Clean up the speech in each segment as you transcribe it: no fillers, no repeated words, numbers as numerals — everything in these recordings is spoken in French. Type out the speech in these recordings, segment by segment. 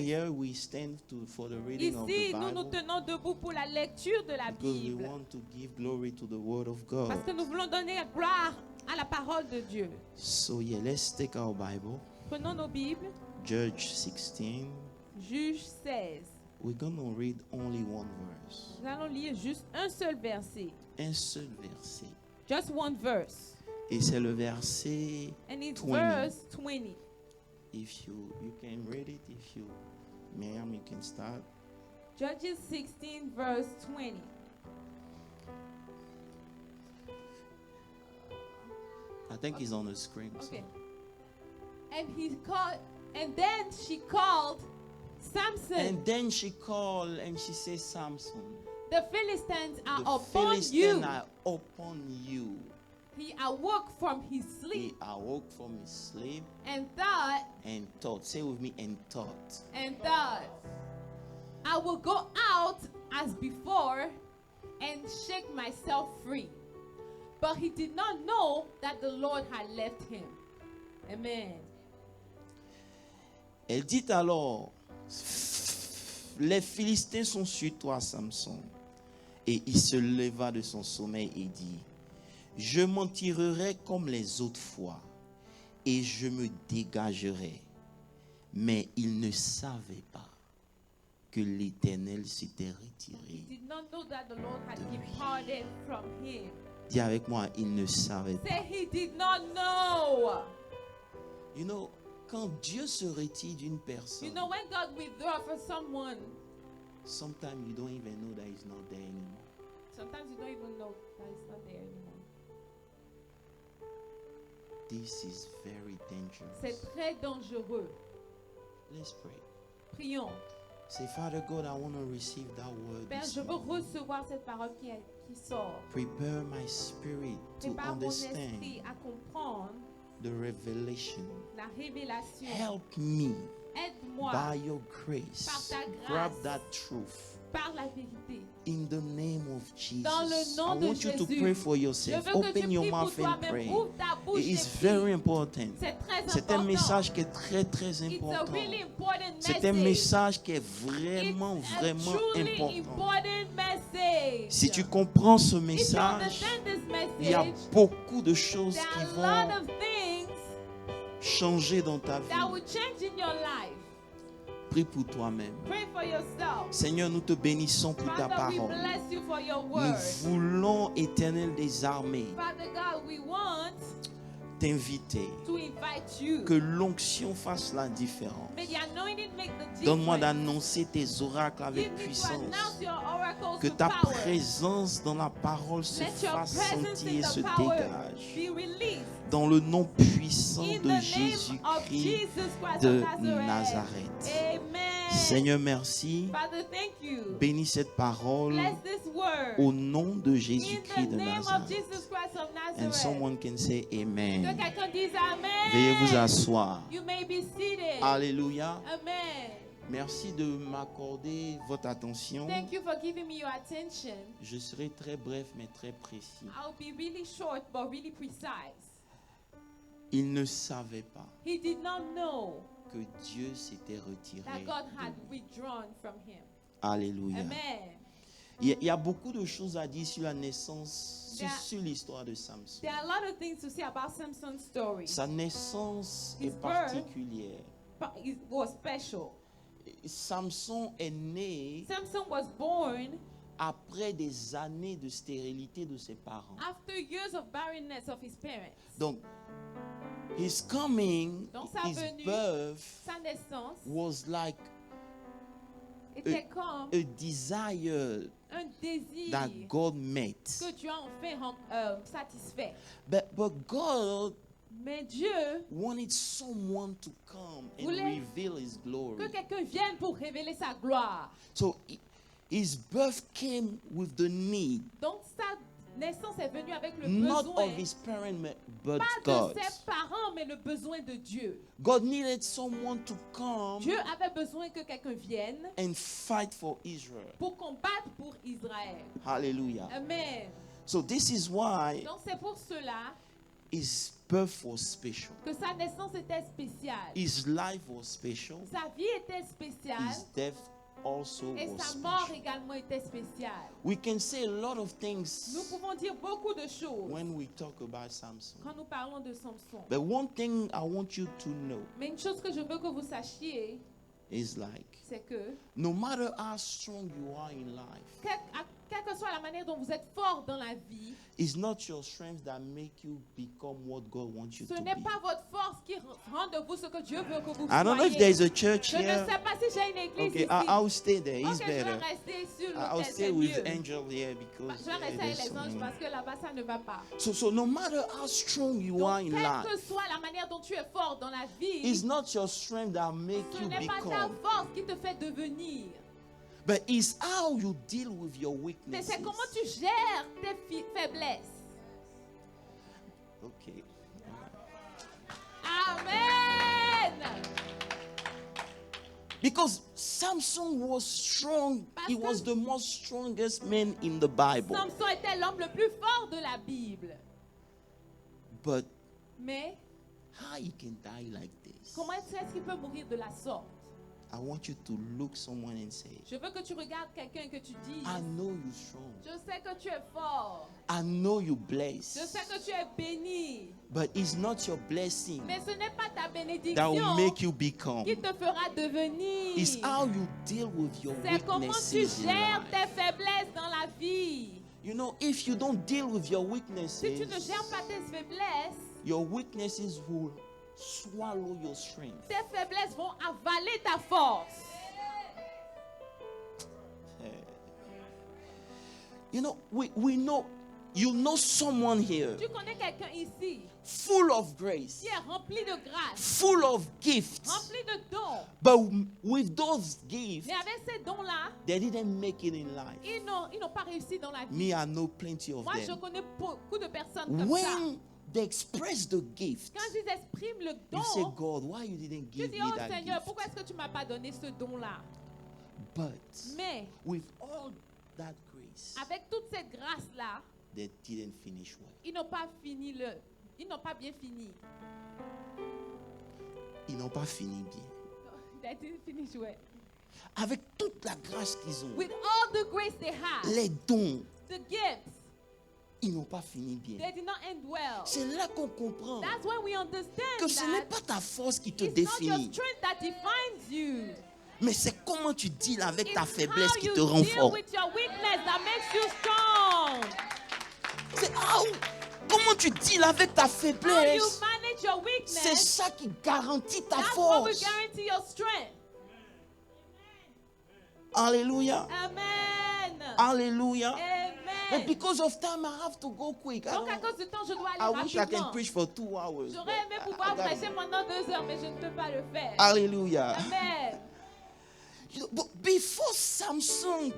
Here we stand for the reading of the Ici, nous nous Bible tenons debout pour la lecture de la because we Bible. want to give glory to the Word of God. Parce que nous voulons donner gloire à la parole de Dieu. So yeah, let's take our Bible, Prenons nos Bibles. Judge 16. Juge 16. We're going to read only one verse. Nous allons lire juste un seul verset. Un seul verset. Just one verse. Et c'est le verset And it's 20. verse 20. If you can read it, if you, ma'am, you can start. Judges 16 verse 20. I think it's on the screen. so- Okay. And then she called Samson. And then she called and she said, Samson, The Philistines are the upon Philistines you. are upon you. He awoke from his He sleep awoke from his sleep and thought, say with me, and thought. I will go out as before and shake myself free. But he did not know that the Lord had left him. Amen. Elle dit alors, les Philistins sont sur toi, Samson. Et il se leva de son sommeil et dit, je m'en tirerai comme les autres fois et je me dégagerai. Mais il ne savait pas que l'Éternel s'était He retiré. did not know that the Lord had departed from him. Dis avec moi, il ne savait pas. Say he did not know. You know, quand Dieu se retire d'une You personne, know, when God withdraws for someone, sometimes you don't even know that he's not there anymore. sometimes you don't even know that it's not there anymore. This is very dangerous. C'est très dangereux. Let's pray. Prions. Say, Father God, I want to receive that word. Père, this je veux morning. recevoir cette parole qui sort. Prepare my spirit to Prépare mon understand esprit à comprendre the revelation. la révélation. Help me Aide-moi by your par grace. ta grâce. Grab that truth par la vérité. in the name of Jesus. Dans le nom I de want you to Jésus. pray for Je yourself. veux que tu Open your pries pour mouth and toi-même. pray. Ouvre ta bouche It is et very prie. important. C'est très C'est un important. message qui est très très It's a important. really important C'est un message. message qui est vraiment It's a vraiment truly important. important message. Si tu comprends ce If you message, understand this il y a message, beaucoup de choses there qui are a lot vont of things changer dans ta that vie. will change in your life. Prie pour toi-même. Pray for yourself. Seigneur, nous te bénissons pour ta Father, we parole. bless you for your Nous word. voulons, Éternel des armées, Father God, we want t'inviter. to invite you. Que l'onction fasse la différence. May the anointing make the difference. Donne-moi d'annoncer tes oracles avec Give me to puissance. announce your oracles Que with ta power. présence dans la parole se Let your fasse presence sentir in et the se power dégage. be released. Dans le nom puissant In the de name of Jésus-Christ Jesus Christ de of Nazareth. Nazareth. Amen. Seigneur, merci. Father, thank you. Bénis cette parole Bless this word. au nom de In Jésus-Christ the de name of Nazareth. Jesus Christ of And Nazareth. someone can say Que Amen. quelqu'un dise Amen. Veuillez vous asseoir. You may be seated. Alléluia. Amen. Merci de m'accorder votre attention. Thank you for giving me your attention. Je serai très bref mais très précis. I'll be really short but really precise. Il ne savait pas He did not know que Dieu s'était retiré. that God had de lui. withdrawn from him. Alléluia. Amen. Il y a beaucoup de choses à dire sur la naissance, There- sur l'histoire de Samson. There are a lot of things to say about Samson's story. Sa naissance His est birth- particulière. But it was special. Samson est né Samson was born après des années de stérilité de ses parents. after years of barrenness of his parents. Donc, his coming, Donc, sa his venue, birth Sa naissance was like était comme a desire un désir that God met. que Dieu a enfin satisfait. But God Mais Dieu wanted someone to come and voulait reveal his glory. que quelqu'un vienne pour révéler sa gloire. So his birth came with the need, Donc sa naissance est venue avec le not besoin, of his parents, but pas de God. ses parents, mais le besoin de Dieu. God needed someone to come Dieu avait besoin que quelqu'un vienne and fight for Israel. pour combattre pour Israël. Hallelujah. Amen. So this is why Donc c'est pour cela, his birth was special. que sa naissance était spéciale. His life was special. Sa vie était spéciale His death also et was sa mort special. également était spéciale. We can say a lot of Nous things pouvons dire beaucoup de choses when we talk about Samson. quand nous parlons de Samson. But one thing I want you to know Mais une chose que je veux que vous sachiez, is like, c'est que no matter how strong you are in life, quelle que soit la manière dont vous êtes fort dans la vie, it's not your strength that make you become what God wants you ce to n'est be. pas votre force qui rend de vous ce que Dieu veut que vous I don't know if soyez. there's a church Je ne here. sais pas si j'ai une église Okay, ici. I'll stay there. It's Ok, je vais better. rester sur I'll l'hôtel, stay c'est with mieux. Angel here because Je vais rester avec there's les anges some- parce que là-bas, ça ne va pas. so no matter how strong you are Donc, in quelle que life, soit la manière dont tu es fort dans la vie, it's not your strength that make ce you n'est pas ta become, force qui te fait devenir. but it's how you deal with your Mais weaknesses. c'est comment tu gères tes faiblesses. Okay. Amen. Because Samson was strong. He Parce was que- the most strongest man in the Bible. Samson était l'homme le plus fort de la Bible. But Mais how he can die like this? comment est-ce qu'il peut mourir de la sorte? I want you to look someone and say, Je veux que tu regardes quelqu'un et que tu dises, I know you're strong. je sais que tu es fort. I know you're Je blessed. sais que tu es béni. But it's not your blessing Mais ce n'est pas ta that will bénédiction make you become. qui te fera devenir. It's how you deal with your C'est comment tu weaknesses in gères life. tes faiblesses dans la vie. You know, if you don't deal with your Si tu ne weaknesses, gères pas tes faiblesses, your weaknesses will swallow your strength. tes faiblesses vont avaler ta force. You know, we know, you know someone here Tu connais quelqu'un ici full of grace, qui est rempli de grâce, full of gifts, rempli de dons. but with those gifts, Mais avec ces dons-là, they didn't make it in life. ils n'ont pas réussi dans la vie. Me, I know plenty of Moi, je them. connais beaucoup de personnes comme ça. When they express the gift, Quand ils expriment le you say, don, God, why you didn't tu give dis, me oh that Seigneur, gift? pourquoi est-ce que tu ne m'as pas donné ce don-là? But Mais with all that grace, avec toute cette grâce-là, they didn't finish well. ils n'ont pas bien fini. Ils n'ont pas fini bien. They didn't finish well. Avec toute la grâce qu'ils ont, With all the grace they had, les dons, the gifts, ils n'ont pas fini bien. they did not end well. C'est là qu'on comprend That's when we understand que ce n'est that pas ta force qui te it's not your définit, strength that defines you. mais c'est comment tu deals avec It's ta faiblesse how qui you te rend deal fort. with your weakness that makes you strong. C'est comment tu deals avec ta How you faiblesse. manage your C'est weakness, ça qui garantit ta that's what will force. guarantee your strength. Alléluia. Amen. Alléluia. But Amen. because of time, I have to go quick. Donc à cause du temps, je dois I aller wish I can rapidement. preach for 2 hours. J'aurais but aimé I pouvoir gotta prêcher go. pendant 2 heures, mais je ne peux pas le faire. Alléluia. Amen. You know, but before Samson,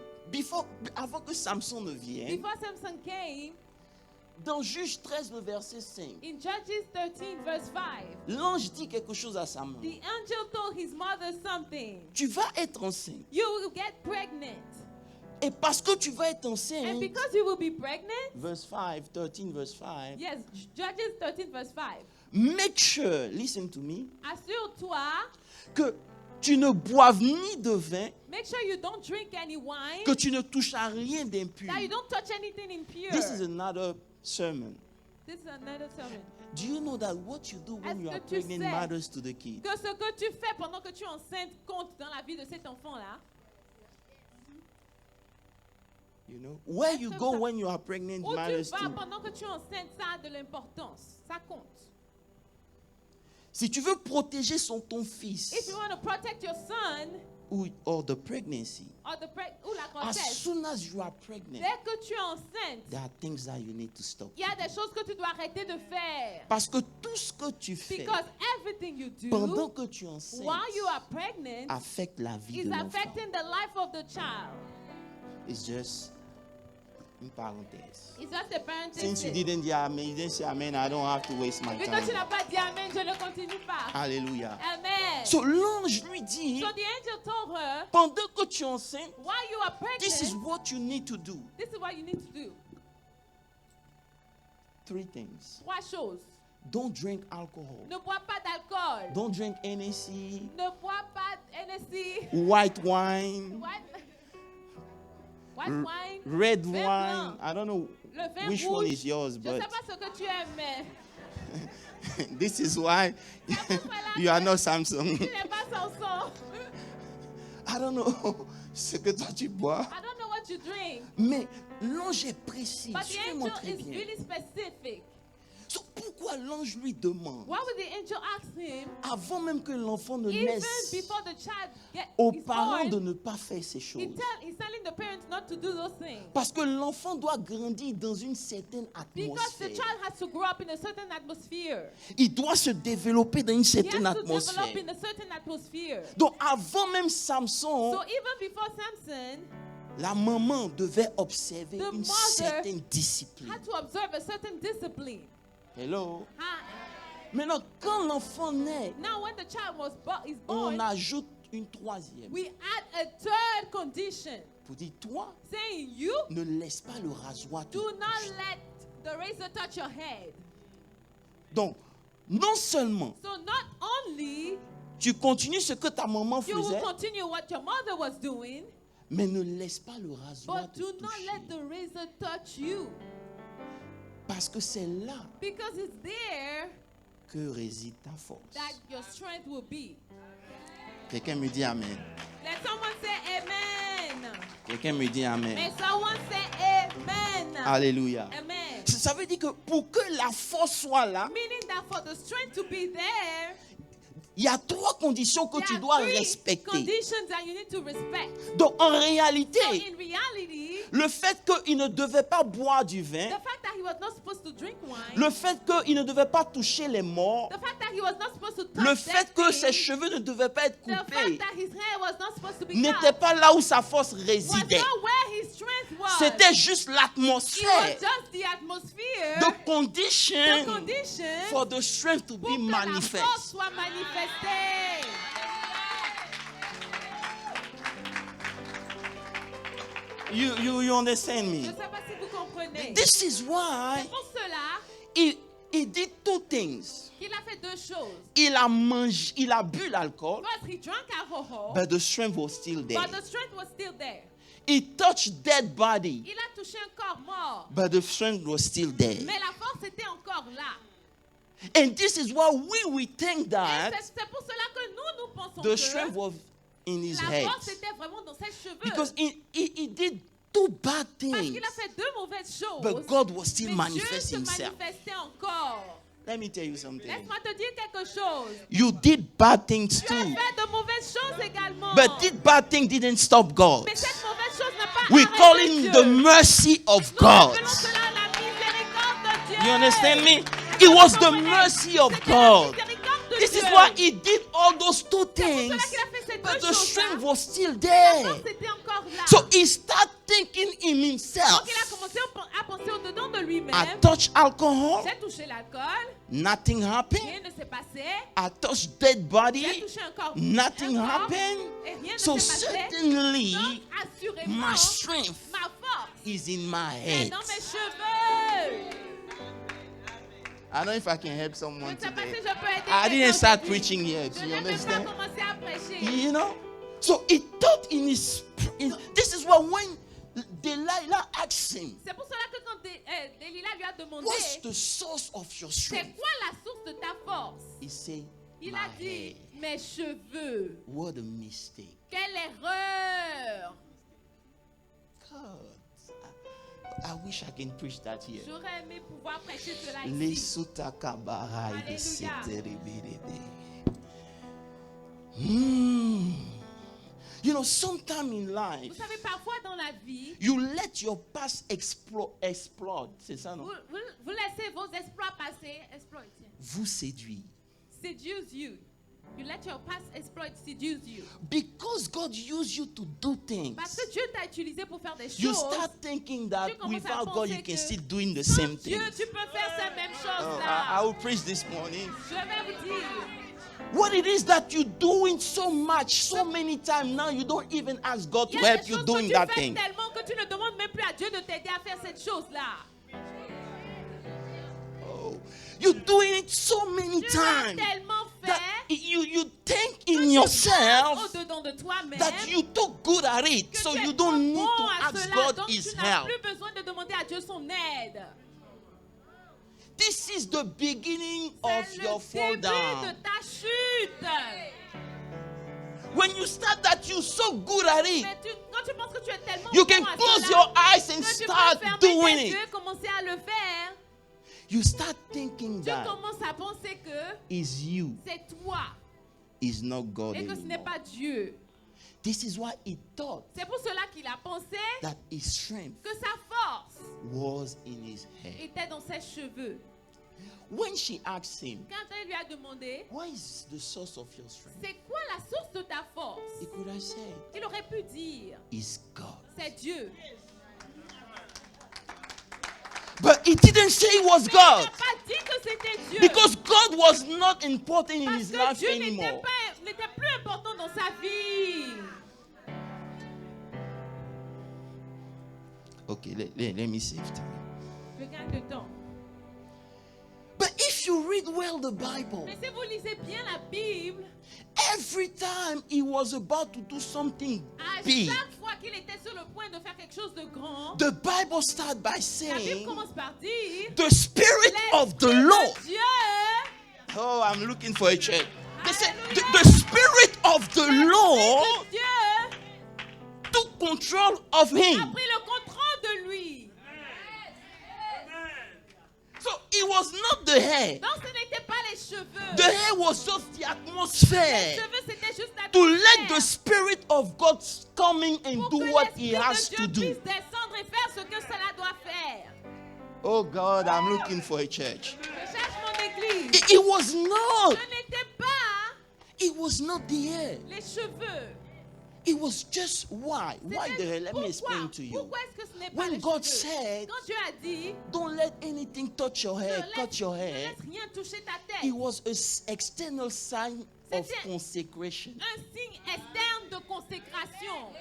avant que Samson ne vienne, Before Samson came, dans Juge 13, le verset 5, in Judges 13, verse 5, l'ange dit quelque chose à sa main. the angel told his mother something. Tu vas être enceinte. You will get pregnant. Et parce que tu vas être And enceinte, because you will be pregnant, verse 5, 13, verse 5, yes, Judges 13, verse 5, make sure, listen to me, assure-toi, que tu ne boives ni de vin, make sure you don't drink any wine, que tu ne touches à rien d'impur. that you don't touch anything impure. This is another sermon. This is another sermon. Do you know that what you do when Est-ce you que are tu pregnant sais matters to the kid? Que ce que tu fais pendant que tu es enceinte compte dans la vie de cet enfant-là. You know, where you que go ça- when you are pregnant Où tu matters vas too. pendant que tu es enceinte, ça a de l'importance. Ça compte. Si tu veux protéger ton fils If you want to protect your son or the pregnancy, ou la as grossesse, soon as you are pregnant, dès que tu es enceinte, there are things that you need to stop. il y a des choses que tu dois arrêter de faire. Parce que tout ce que tu fais Because everything you pendant do que tu es enceinte while you are pregnant affecte la vie is de l'enfant. affecting the life of the child. It's just une parenthèse. It's just a parenthesis. Since you didn't say amen, I don't have to waste my Vu que tu time. n'as pas dit Amen, je ne continue pas. Alléluia. Amen. So l'ange lui dit, So the angel told her, pendant que tu es enceinte, while you are this is pregnant, what you need to do. this is what you need to do. 3 things. 3 choses. Don't drink alcohol. Ne bois pas d'alcool. Don't drink Hennessy, Ne bois pas Hennessy. white wine, White wine. red Vin wine. blanc. I don't know Le vin which rouge. one is yours, Je ne but sais pas ce que tu aimes, mais this is why you are not Samsung. tu n'es pas Samson. I don't know ce que toi tu bois, I don't know what you drink. mais l'ange est précis. But the Suis-moi angel très is bien. really specific. So, pourquoi l'ange lui demande, Why would the angel ask him, avant même que l'enfant ne even naisse, before the child aux is parents de born, ne pas faire ces choses? he's telling the parents not to do those things. Parce que l'enfant doit grandir dans une certaine Because the atmosphère. child has to grow up in a certain atmosphere. Il doit se développer dans une He certaine has to develop atmosphère. in a certain atmosphere. Donc avant même Samson, So even before Samson la maman devait observer The une mother certaine discipline. had to observe a certain discipline. Hello. Huh? Maintenant, quand l'enfant naît, Now when the child is on born, ajoute une troisième. we add a third condition, Pour dire, toi, saying you ne laisse pas le rasoir te do not toucher. let the razor touch your head. Donc, non seulement So not only tu continues ce que ta maman you will faisait, continue what your mother was doing, mais ne laisse pas le rasoir but te do not let toucher. the razor touch you. Parce que c'est là Because it's there que réside ta force. that your strength will be. Quelqu'un me dit Amen. Let someone say amen. Quelqu'un me dit Amen. May someone say amen. Alléluia. Amen. Ça veut dire que pour que la force soit là, Meaning that for the strength to be there, il y a trois conditions que there tu are dois three respecter. conditions that you need to respect. Donc en So réalité, in reality, le fait qu'il ne devait pas boire du vin, the fact that he was not supposed to drink wine, le fait qu'il ne devait pas toucher les morts, the fact that he was not supposed to touch le dead fait que ses things, cheveux ne devaient pas être the fact coupés, that his hair was not supposed to be n'était cut, pas là où sa force was résidait. not where his strength was. C'était juste It was l'atmosphère, just the atmosphere, the condition the condition for the strength to pour be que la force manifest. soit manifestée. You understand Je me? ne sais pas si vous comprenez. This is why C'est pour cela he did two things. qu'il a fait deux choses. Il a mangé, il a bu l'alcool, First, he drank alcohol, but the strength was still there. but the strength was still there. He touched dead body, Il a touché un corps mort, but the strength was still there. mais la force était encore là. And this is why we think Et that c'est pour cela que nous pensons the que strength was in his la head. force était vraiment dans ses cheveux. Because he did two bad Parce things, qu'il a fait deux mauvaises choses. but God was still mais Dieu manifesting se himself. manifestait encore. Let me tell you something. Laisse-moi te dire quelque chose. You did bad things Tu as too, fait de mauvaises choses également. but this bad thing didn't stop God. Mais cette mauvaise chose n'a pas We call arrêté him Dieu. the mercy of Nous God. appelons cela la miséricorde de Dieu. You understand me? It was the mercy of C'était la God. miséricorde de This is Dieu. why he did all those two C'est pour things, cela qu'il a fait ces but deux the choses-là. strength was still La there. force était encore là. So he started thinking in himself. Donc il a commencé à penser au-dedans de lui-même. I touched alcohol, J'ai touché l'alcool, nothing happened. rien ne s'est passé. I touched dead J'ai body, touché un corps, nothing un corps, happened. et rien ne So s'est passé. certainly, Donc assurément, my strength ma force is in my est head. dans mes cheveux. I don't know if I can help Je someone ne sais pas si today. je peux aider I quelqu'un didn't start aujourd'hui. preaching yet. Je You n'ai même pas understand? commencé à prêcher. You know? So he thought in his. This is why when Delilah asked him, C'est pour cela que quand Delilah lui a demandé, what's the source of your c'est strength? quoi la source de ta force? He said, Il my a dit, hair. mes cheveux. What a mistake. Quelle erreur! God, I wish I can preach that here. J'aurais aimé pouvoir prêcher cela ici. Les soutakabarai de Alléluia. seterebelebe. You know, sometime in life, Vous savez, parfois dans la vie, you let your past explode. C'est ça, non? vous laissez vos exploits passer, Vous séduire. seduce you. You let your past exploits seduce you. Because God used you to do things. Parce que Dieu t'a utilisé pour faire des You choses. start thinking that Tu commences à without God you penser can que still doing the sans same Dieu, thing. tu peux faire ces mêmes I choses-là. will preach this morning. Je vais vous dire. What it is that you're doing so much, so many times now, you don't even ask God Il to y a help des you choses doing que that tu fais thing. tellement que tu ne demandes même plus à Dieu de t'aider à faire cette chose-là. Oh, You're doing it so many Tu l'as times tellement that fait you think que in tu yourself penses au-dedans de toi-même that you're too good at it, que so tu es you trop don't need bon to à ask cela, God donc His tu n'as help. plus besoin de demander à Dieu son aide. This is the beginning C'est of le your fall début down. de ta chute. When you start that you're so good at it, Mais quand tu penses que tu es tellement you bon can à close cela, your eyes and que tu peux start fermer doing tes it. yeux, commencer à le faire, You start thinking tu that commences à penser que is you, c'est toi is not God et que ce n'est anymore. pas Dieu. This is why he thought C'est pour cela qu'il a pensé that his strength que sa force was in his hair. était dans ses cheveux. When she asked him, Quand elle lui a demandé, what is the source of your strength? c'est quoi la source de ta force? He could have said, Il aurait pu dire, it's God. c'est Dieu. But he didn't say it was Il God. n'a pas dit que c'était Dieu. Because God was not important in Parce his que life Dieu anymore. n'était plus important dans sa vie. Okay, let me save time. Je gagne du temps. But if you read well the Bible, Mais si vous lisez bien la Bible, every time he was about to do something à big, chaque fois qu'il était sur le point de faire quelque chose de grand, the Bible starts by la Bible saying, commence par dire the Spirit of the l'Esprit Lord. de Dieu, Oh, I'm looking for a church. They said, Hallelujah. the Spirit of the l'Esprit Lord de Dieu took control of a him. pris le contrôle de lui. So it was not the hair. Donc ce n'était pas les cheveux. The hair was just the Les atmosphere. cheveux c'était juste la To let the Spirit of God come in and pour do que what l'Esprit he has de to Dieu do. puisse descendre et faire ce que cela doit faire. Oh God, I'm looking for a church. Je cherche mon église. It was not. Ce n'était pas It was not the hair. les cheveux. It was just why. Why the C'était hair? Let me explain to you. Pourquoi est-ce que ce n'est pas When les God cheveux? said, Quand Dieu a dit, don't let anything touch your hair, cut your ne hair, laisse rien toucher ta it tête. was an external sign of C'était- consecration. Un signe externe de consécration.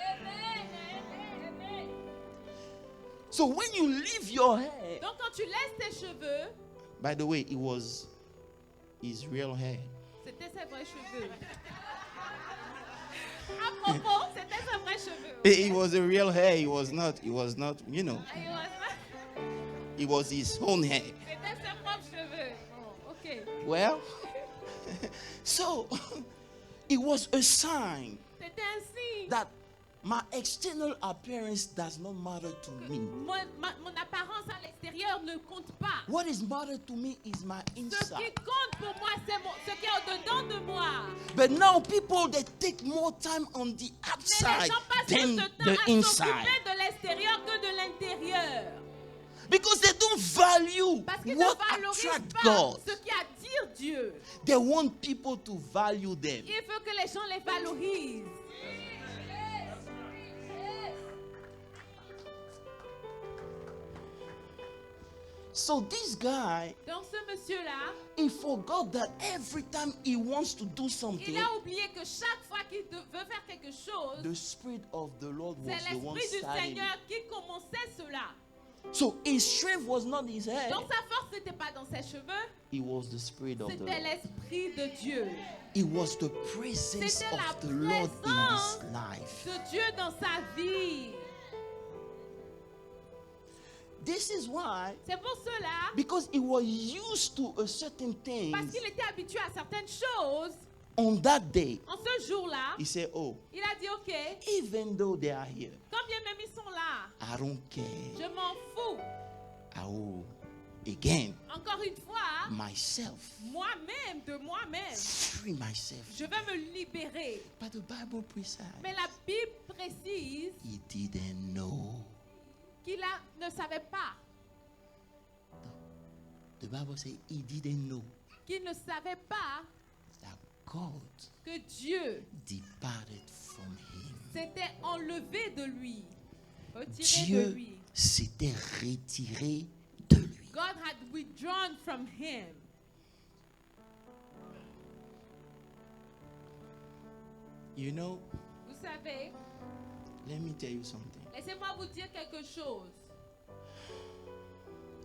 So when you leave your hair, Donc quand tu laisses tes cheveux, by the way, it was his real hair. c'était ses vrais cheveux. À propos, c'était ses vrais cheveux. It was a real hair. It was not, you know, Et il was- it was his own hair. C'était ses propres cheveux. Bon, ok. Well, so it was a sign C'était un signe. that my external appearance does not matter to me. Mon apparence à l'extérieur ne compte pas. What is matter to me is my Ce qui inside. compte pour moi, c'est ce qui est au-dedans de moi. But now people they take more time on the Mais les outside gens passent than plus de temps the à inside s'occuper de l'extérieur que de l'intérieur. because they don't value Parce qu'ils what ne valorisent attracts pas God. ce qui attire Dieu. They want people to value them. Il faut que les gens les valorisent. So this guy, Donc ce monsieur-là, he forgot that every time he wants to do something, il a oublié que chaque fois qu'il veut faire quelque chose, the Spirit of the Lord was c'est the one l'Esprit du starting. Seigneur qui commençait cela. So his strength was not his hair, Donc sa force n'était pas dans ses cheveux, it was the Spirit of the c'était Lord. l'Esprit de Dieu. It was the presence C'était la of the Lord in présence his life. de Dieu dans sa vie. This is why, C'est pour cela, because he was used to a certain thing parce qu'il était habitué à certaines choses, on that day, en ce jour-là, he said, oh, il a dit, ok, even though they are here, quand bien même ils sont là, I don't care. je m'en fous. I will, again, Encore une fois, myself, moi-même, de moi-même, free myself. je vais me libérer. But the Bible precise, Mais la Bible précise he didn't know. qu'il ne savait pas, The Bible says he didn't know qu'il ne savait pas that God que Dieu departed from him. s'était enlevé de lui, retiré de Dieu lui. s'était retiré de lui. God had withdrawn from him. You know, Vous savez, let me tell you something. laissez-moi vous dire quelque chose.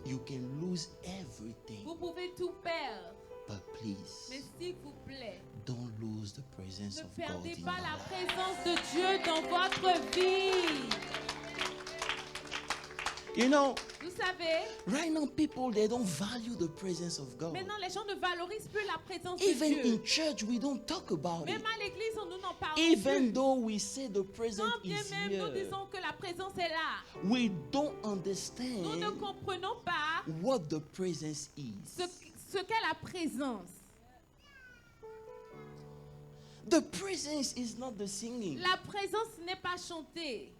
You can lose everything. Vous pouvez tout perdre. But please, Mais s'il vous plaît, don't lose the presence ne of God perdez in pas your la life. présence de Dieu dans votre vie. You know, Vous savez, right now people, they don't value the presence of God. maintenant les gens ne valorisent plus la présence de Even Dieu. in church, we don't talk about it. Même à l'église, on nous n'en parle Even plus. though we say the presence Quand bien is même nous here, disons que la présence est là, we don't nous ne understand comprenons pas what the presence is. ce qu'est la présence. The presence is not the singing. La présence n'est pas chanter.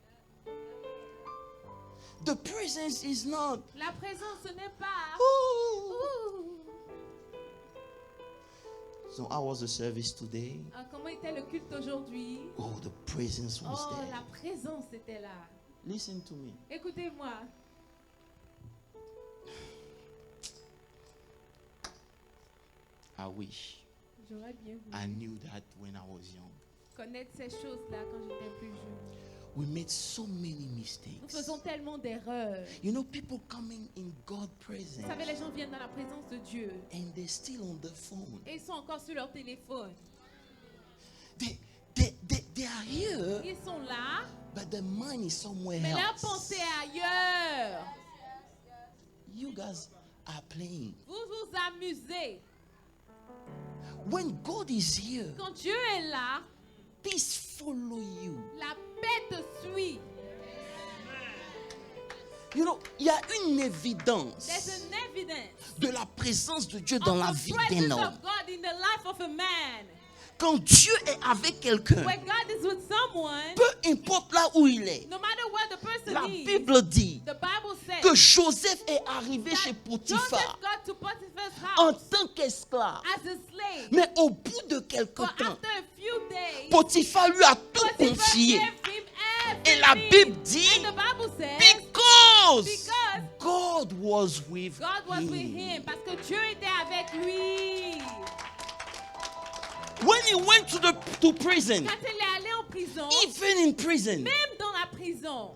The presence is not. La présence ce n'est pas. "Ooh." Ouh. So how was the service today? Ah, comment était le culte aujourd'hui? Oh, the presence was Oh, there. la présence était là. Listen to me. Écoutez-moi. I wish J'aurais bien I voulu knew that when I was young. connaître ces choses-là quand j'étais plus jeune. We made so many Nous mistakes. faisons tellement d'erreurs. You know, people coming in God's Vous presence savez, les gens viennent dans la présence de Dieu and they're still on the phone. et ils sont encore sur leur téléphone. They are here, Ils sont là, but their mind is somewhere mais leur else. pensée est ailleurs. You guys are playing. Vous vous amusez. When God is here, Quand Dieu est là, peace follow you. la paix te suit. You know, il y a une évidence There's an evidence de la présence de Dieu dans la of vie the d'un presence homme. of God in the life of a man. Quand Dieu est avec quelqu'un, When God is with someone, peu importe là où il est, no matter where the person la is, Bible dit the Bible says que Joseph est arrivé chez that Potiphar Joseph got to Potiphar's en house tant qu'esclave. as a slave. Mais au bout de quelque But temps, after a few days, Potiphar lui a tout Potiphar confié. gave him Et la everything. Bible dit, And the Bible says because God God was with was with him. Parce que Dieu était avec lui. When he went to prison, Quand il est allé en prison, even in prison, même dans la prison,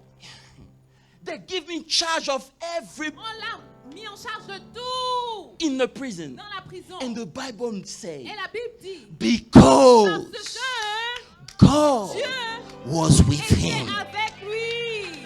they give him charge of every on l'a mis en charge de tout in the prison. dans la prison. And the Bible says, Et la Bible dit, because parce que God Dieu was with était him. avec lui.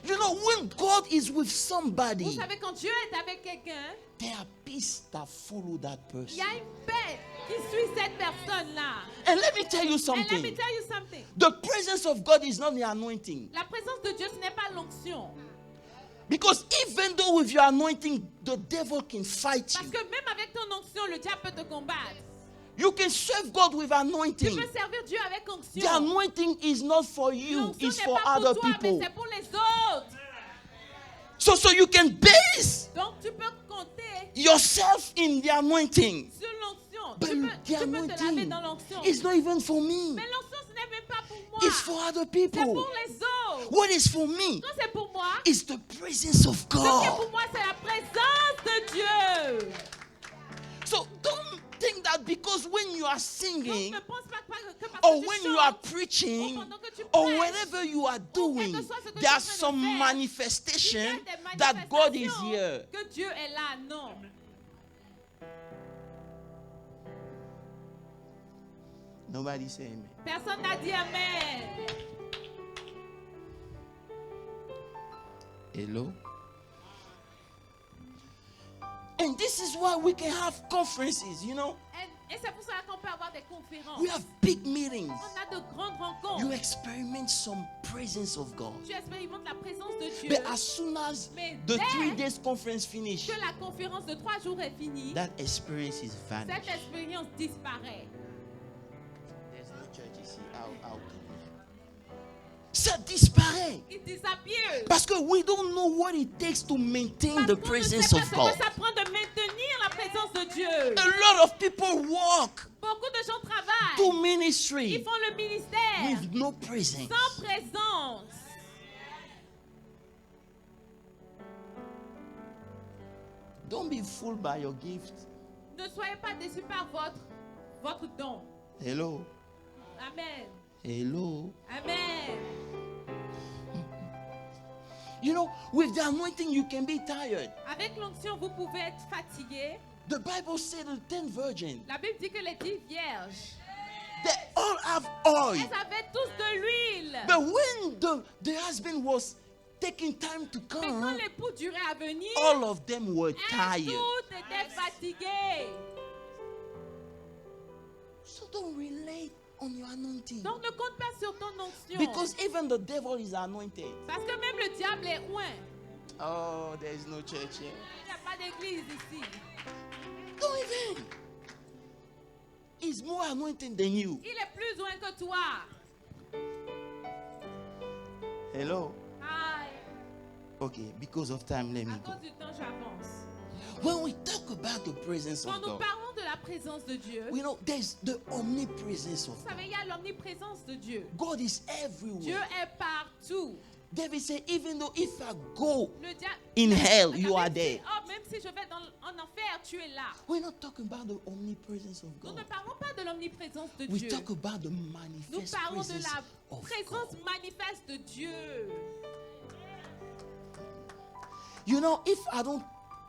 You know, when God is with Vous somebody, savez, quand Dieu est avec quelqu'un, there are peace that follow that il y person. a une paix qui suit cette personne-là. And let me tell you And let me something. tell you something. The presence of God is not the anointing. La présence de Dieu, ce n'est pas l'onction. Because even though with your anointing, the devil can fight Parce you. que même avec ton onction, le diable peut te combattre. You can serve God with Tu anointing. peux servir Dieu avec onction. The anointing is not for you, L'onction it's n'est for pas other pour toi, mais people. c'est pour les autres. So you can base Donc tu peux compter yourself in the anointing. sur l'onction. But Tu peux the te laver anointing dans l'onction. is not even for me. Mais l'onction, ce n'est même pas pour moi. It's for other C'est people. pour les autres. What is for me Quand c'est pour moi, is the presence of ce qui est God. pour moi, c'est la présence de Dieu. So don't think that because when you are Donc singing ne pense pas que parce or que when tu you are chantes, preaching ou pendant que tu or prêches, whatever you are doing, que soit ce que tu es en there's train de some faire, il y manifestation a des that God is manifestations here. que Dieu est là, non. Nobody say amen. Personne n'a dit Amen. Hello? And this is why we can have conferences, you know. Et c'est pour cela qu'on peut avoir des conférences. We have big meetings. On a de grandes rencontres. You experiment some presence of God. Tu expérimentes la présence de Dieu. But as soon as Mais the dès 3 days conference finish, que la conférence de 3 jours est finie, that experience is cette vanished. expérience disparaît. There's no church, you see, out. Ça disparaît. Il disappear. Parce que we don't know what it takes to maintain Parce the qu'on ne presence sait pas of ce God. que ça prend de maintenir la présence de Dieu. A lot of people walk Beaucoup de gens travaillent. to Ils ministry font le ministère with no presence. sans présence. Don't be fooled by your gift. Ne soyez pas déçus par votre don. Hello. Amen. Hello. Amen. You know, with the anointing, you can be tired. Avec l'onction, vous pouvez être fatigué. The Bible said the 10 virgins, La Bible dit que les 10 vierges, they all have oil. elles avaient tous de l'huile. But when the husband was taking time to Mais quand come, l'époux durait à venir, all of them were elles tired. toutes étaient fatiguées. So don't relate on your anointing. Donc ne compte pas sur ton onction. Because even the devil is anointed. Parce que même le diable est oint. Oh, there is no church here. Il n'y a pas d'église ici. Don't even. He's more anointed than you. Il est plus oint que toi. Hello. Aïe. Okay, because of time, let me À go. cause du temps, j'avance. When we talk about the presence Quand of nous God, parlons de la présence de Dieu, we know there's the omnipresence of vous God. savez, il y a l'omniprésence de Dieu. God is Dieu everywhere. est partout. David said, even though if I go Le diable, in hell, Attends, you are même si- there. oh, même si je vais en enfer, tu es là. We're not talking about the omnipresence of Nous God. ne parlons pas de l'omniprésence de We Dieu. talk about the Nous manifest parlons de presence la of présence God. manifeste de Dieu. You know, if I don't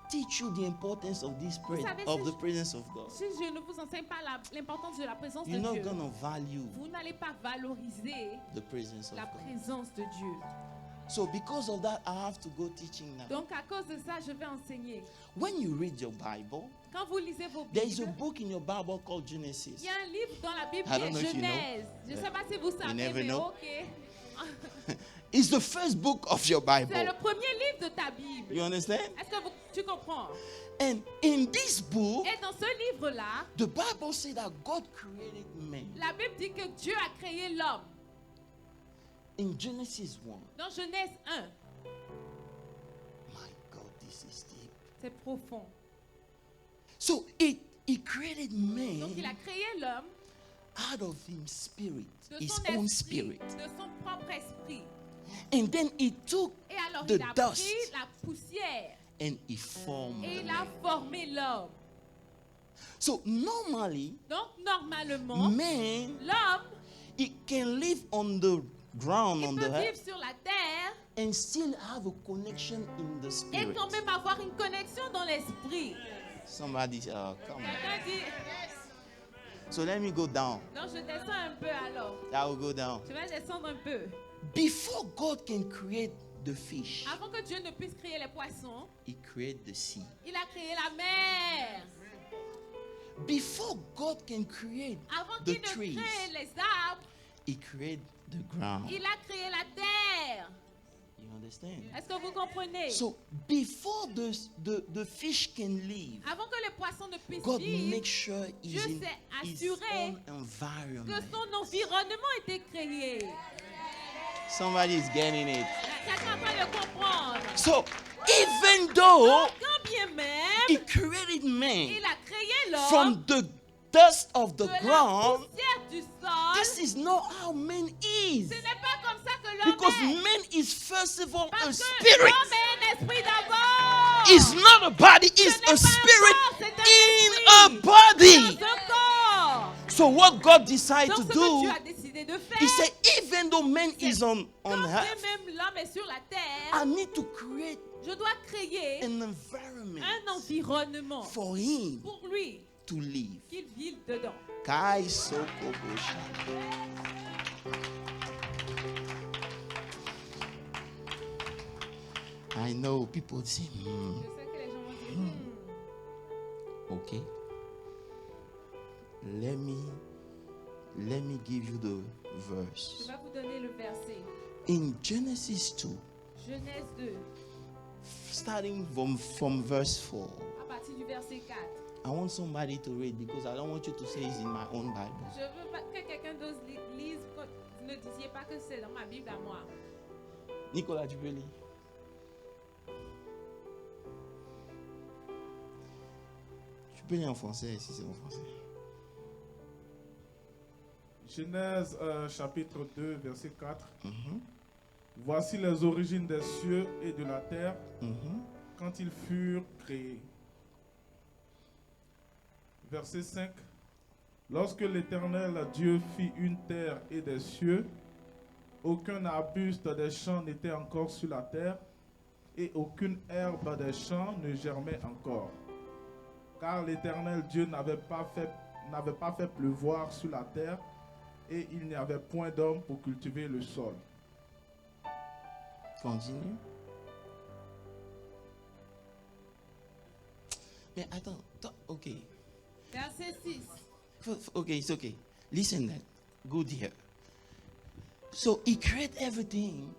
teach you the importance of this savez, of si the je- presence of God, Si je ne vous enseigne pas l'importance de la présence you're de not Dieu, gonna value vous n'allez pas valoriser the presence of la God. présence de Dieu. So because of that, I have to go teaching now. Donc à cause de ça, je vais enseigner. When you read your Bible, Quand vous lisez vos there is a Bibles, book in your Bible called Genesis. il y a un livre dans la Bible I qui don't know est if you know. Genèse. Je ne sais pas si vous savez, never mais know. ok. It's the first book of your C'est Bible. le premier livre de ta Bible. You understand? Est-ce que tu comprends? And in this book, Et dans ce livre-là, the Bible says that God created man. la Bible dit que Dieu a créé l'homme. In Genesis 1, Dans Genèse 1, my God, this is deep. c'est profond. So he created Donc il man a créé l'homme out of his spirit, de his son own esprit, spirit. de son propre esprit. And then he took Et alors the il a dust pris la poussière and he formed et il man. a formé l'homme. So normally, Donc normalement, man, l'homme, he can live on the ground, il on peut the vivre earth, sur la terre and still have a connection in the et spirit. quand même avoir une connexion dans l'esprit. Somebody, come on. Quelqu'un dit, So let me go down. non, je descends un peu alors. I will go down. Je vais descendre un peu. Before God can create the fish, Avant que Dieu ne puisse créer les poissons, he created the sea. il a créé la mer. Before God can create Avant the qu'il ne trees, crée les arbres, he created the ground. il a créé la terre. You understand? Est-ce que vous comprenez? So before the fish can live, Avant que les poissons ne puissent God vivre, makes sure he's Dieu in s'est his assuré own environment. que son environnement était créé. Somebody is getting it. Quelqu'un est en train de comprendre. So even though Quand bien he même, created man il a créé l'homme from the dust of the de la ground, poussière du sol, this is not how man is. ce n'est pas comme ça que l'homme Because est. man is first of all a Parce que spirit. l'homme est un esprit d'abord. It's not a body, it's Ce n'est a pas un spirit corps, c'est un in a esprit. body. Dans un corps. So what God decided Donc to ce que do, Dieu a décidé de faire, he said, even though man is on quand earth, même l'homme est sur la terre, I need to create je dois créer an environment un environnement for him pour lui, to live. qu'il vive dedans. Kai Soko Bosha. I know people say, Je sais que les gens vont dire, okay. Let me give you the Je verse. vais vous donner le verset. In Genesis 2, Genèse 2, starting from verse 4, à partir du verset 4. I want somebody to read because I don't want you to say it's in my own Bible. Je veux pas que quelqu'un d'autre lise. Ne disiez pas que c'est dans ma Bible à moi. Nicolas, tu peux lire. Tu peux lire en français si c'est en français. Genèse chapitre 2, verset 4. Mhm, Voici les origines des cieux et de la terre mhm. quand ils furent créés. Verset 5. Lorsque l'Éternel Dieu fit une terre et des cieux, aucun arbuste des champs n'était encore sur la terre, et aucune herbe des champs ne germait encore. Car l'Éternel Dieu n'avait pas fait pleuvoir sur la terre, et il n'y avait point d'homme pour cultiver le sol. Continue. Mais attends, ok. Verset 6. Okay, it's okay. Listen that. Good here. So he created everything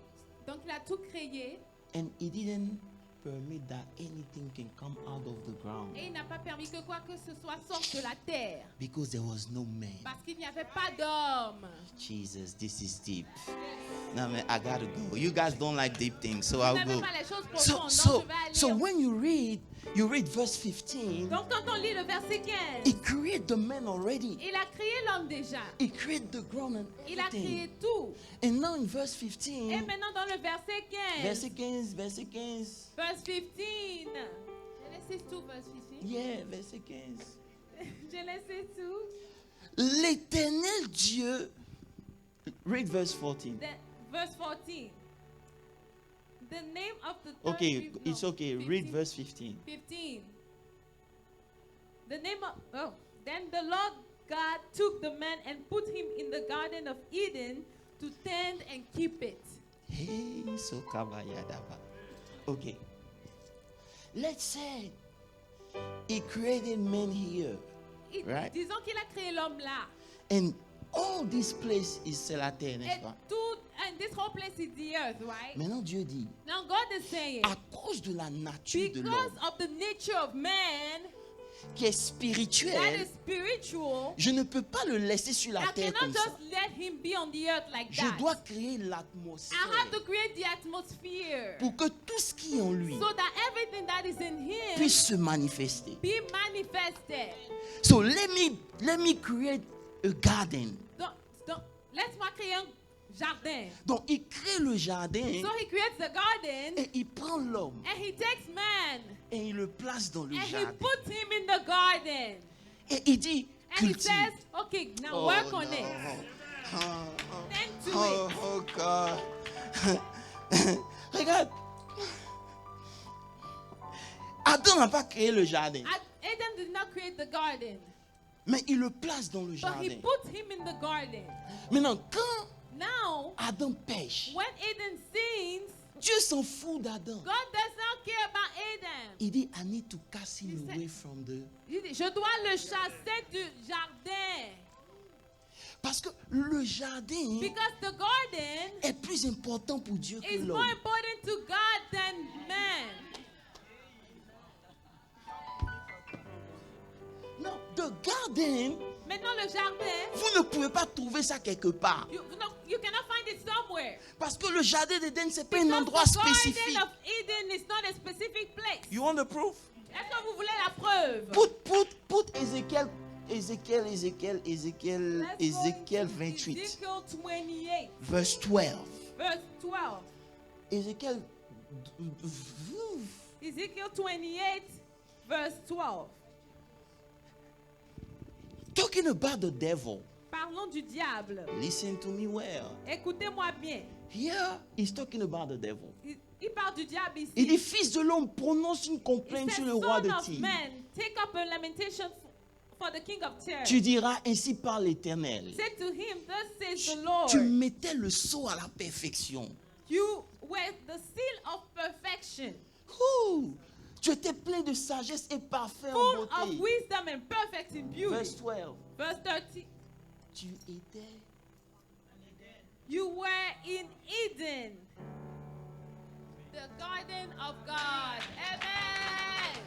Donc il a tout créé and he didn't permit that anything can come out of the ground et il n'a pas permis que quoi que ce soit sorte de la terre because there was no man. parce qu'il n'y avait pas d'homme. Jesus, this is deep. No, man, I gotta go. You guys don't like deep things, so Vous I'll n'aimez go. pas les choses So, profondes, so, donc je vais aller. so when you read verse 15. Donc quand on lit le verset 15, He created the man already. il a créé l'homme déjà. He created the ground and Il a créé everything. tout. And now in verse Et 15, maintenant dans le verset 15. verset 15, verset 15. Verse 15. Genesis 2 verse 15. Yeah, verset 15. Genesis 2. L'Éternel Dieu, read verse 14. Verse 14. The name of the third Okay, no, it's okay. 15. Read verse 15. 15. The name of then the Lord God took the man and put him in the garden of Eden to tend and keep it. Hey, so kabayadaba. Okay. Let's say he created man here, Right. Disons qu'il a créé l'homme là. and all this place is c'est la terre, Et n'est-ce pas? tout, and this whole place is the earth, right? Maintenant Dieu dit, Now God is saying, à cause de la nature de because l'homme of the nature of man qui est that spirituelle, is spiritual, je ne peux pas le laisser sur la I terre cannot comme ça. just let him be on the earth like Je that. dois créer I have l'atmosphère to create the atmosphere pour que tout ce qui est en lui so that everything that is in him puisse se manifester. be manifested. So let me create a garden. Donc, laisse-moi créer un jardin. Donc il crée le jardin So he creates the garden et il prend l'homme and he takes man et il le place dans le and he jardin. puts him in the garden. Et il dit And he cultive. says, okay, now Oh, work on no. it. Tend to Oh, it. oh God. Regarde. Adam n'a pas créé le jardin, Adam did not create the garden, mais il le place dans le but he jardin. put him in the garden. Maintenant, quand Now, Adam pêche, when Adam sins, Dieu s'en fout d'Adam. God does not care about Adam. Il dit, I need to cast him He said- away from the... Il dit, je dois le chasser du jardin. Parce que le jardin Because the garden est plus important pour Dieu que is more l'homme. important to God than man. Non, the garden, Maintenant, le jardin, vous ne pouvez pas trouver ça quelque part. you cannot find it somewhere. Parce que le jardin d'Éden, ce n'est pas un Because endroit the garden spécifique. of Eden is not a specific place. You want the proof? Est-ce que vous voulez la preuve? Put Ézéchiel 28, Ezekiel 28, verse 12. verse 12. Ézéchiel, Ezekiel 28, verse 12. talking about the devil. Parlons du diable. Listen to me well. Écoutez-moi bien. Here, he's talking about the devil. Il parle du diable ici. Il dit, fils de l'homme, prononce une He complainte says, sur le roi son de of Tyr. man, take up a lamentation for the king of Tyre. Tu diras, ainsi parle l'Éternel. Say to him, thus says the Lord, Tu mettais le sceau à la perfection. you were the seal of perfection, Ouh, tu étais plein de sagesse et parfait en full of beauté. wisdom and perfect in beauty. Verse 12. Verse 30, Tu étais. you were in Eden, the garden of God. Amen.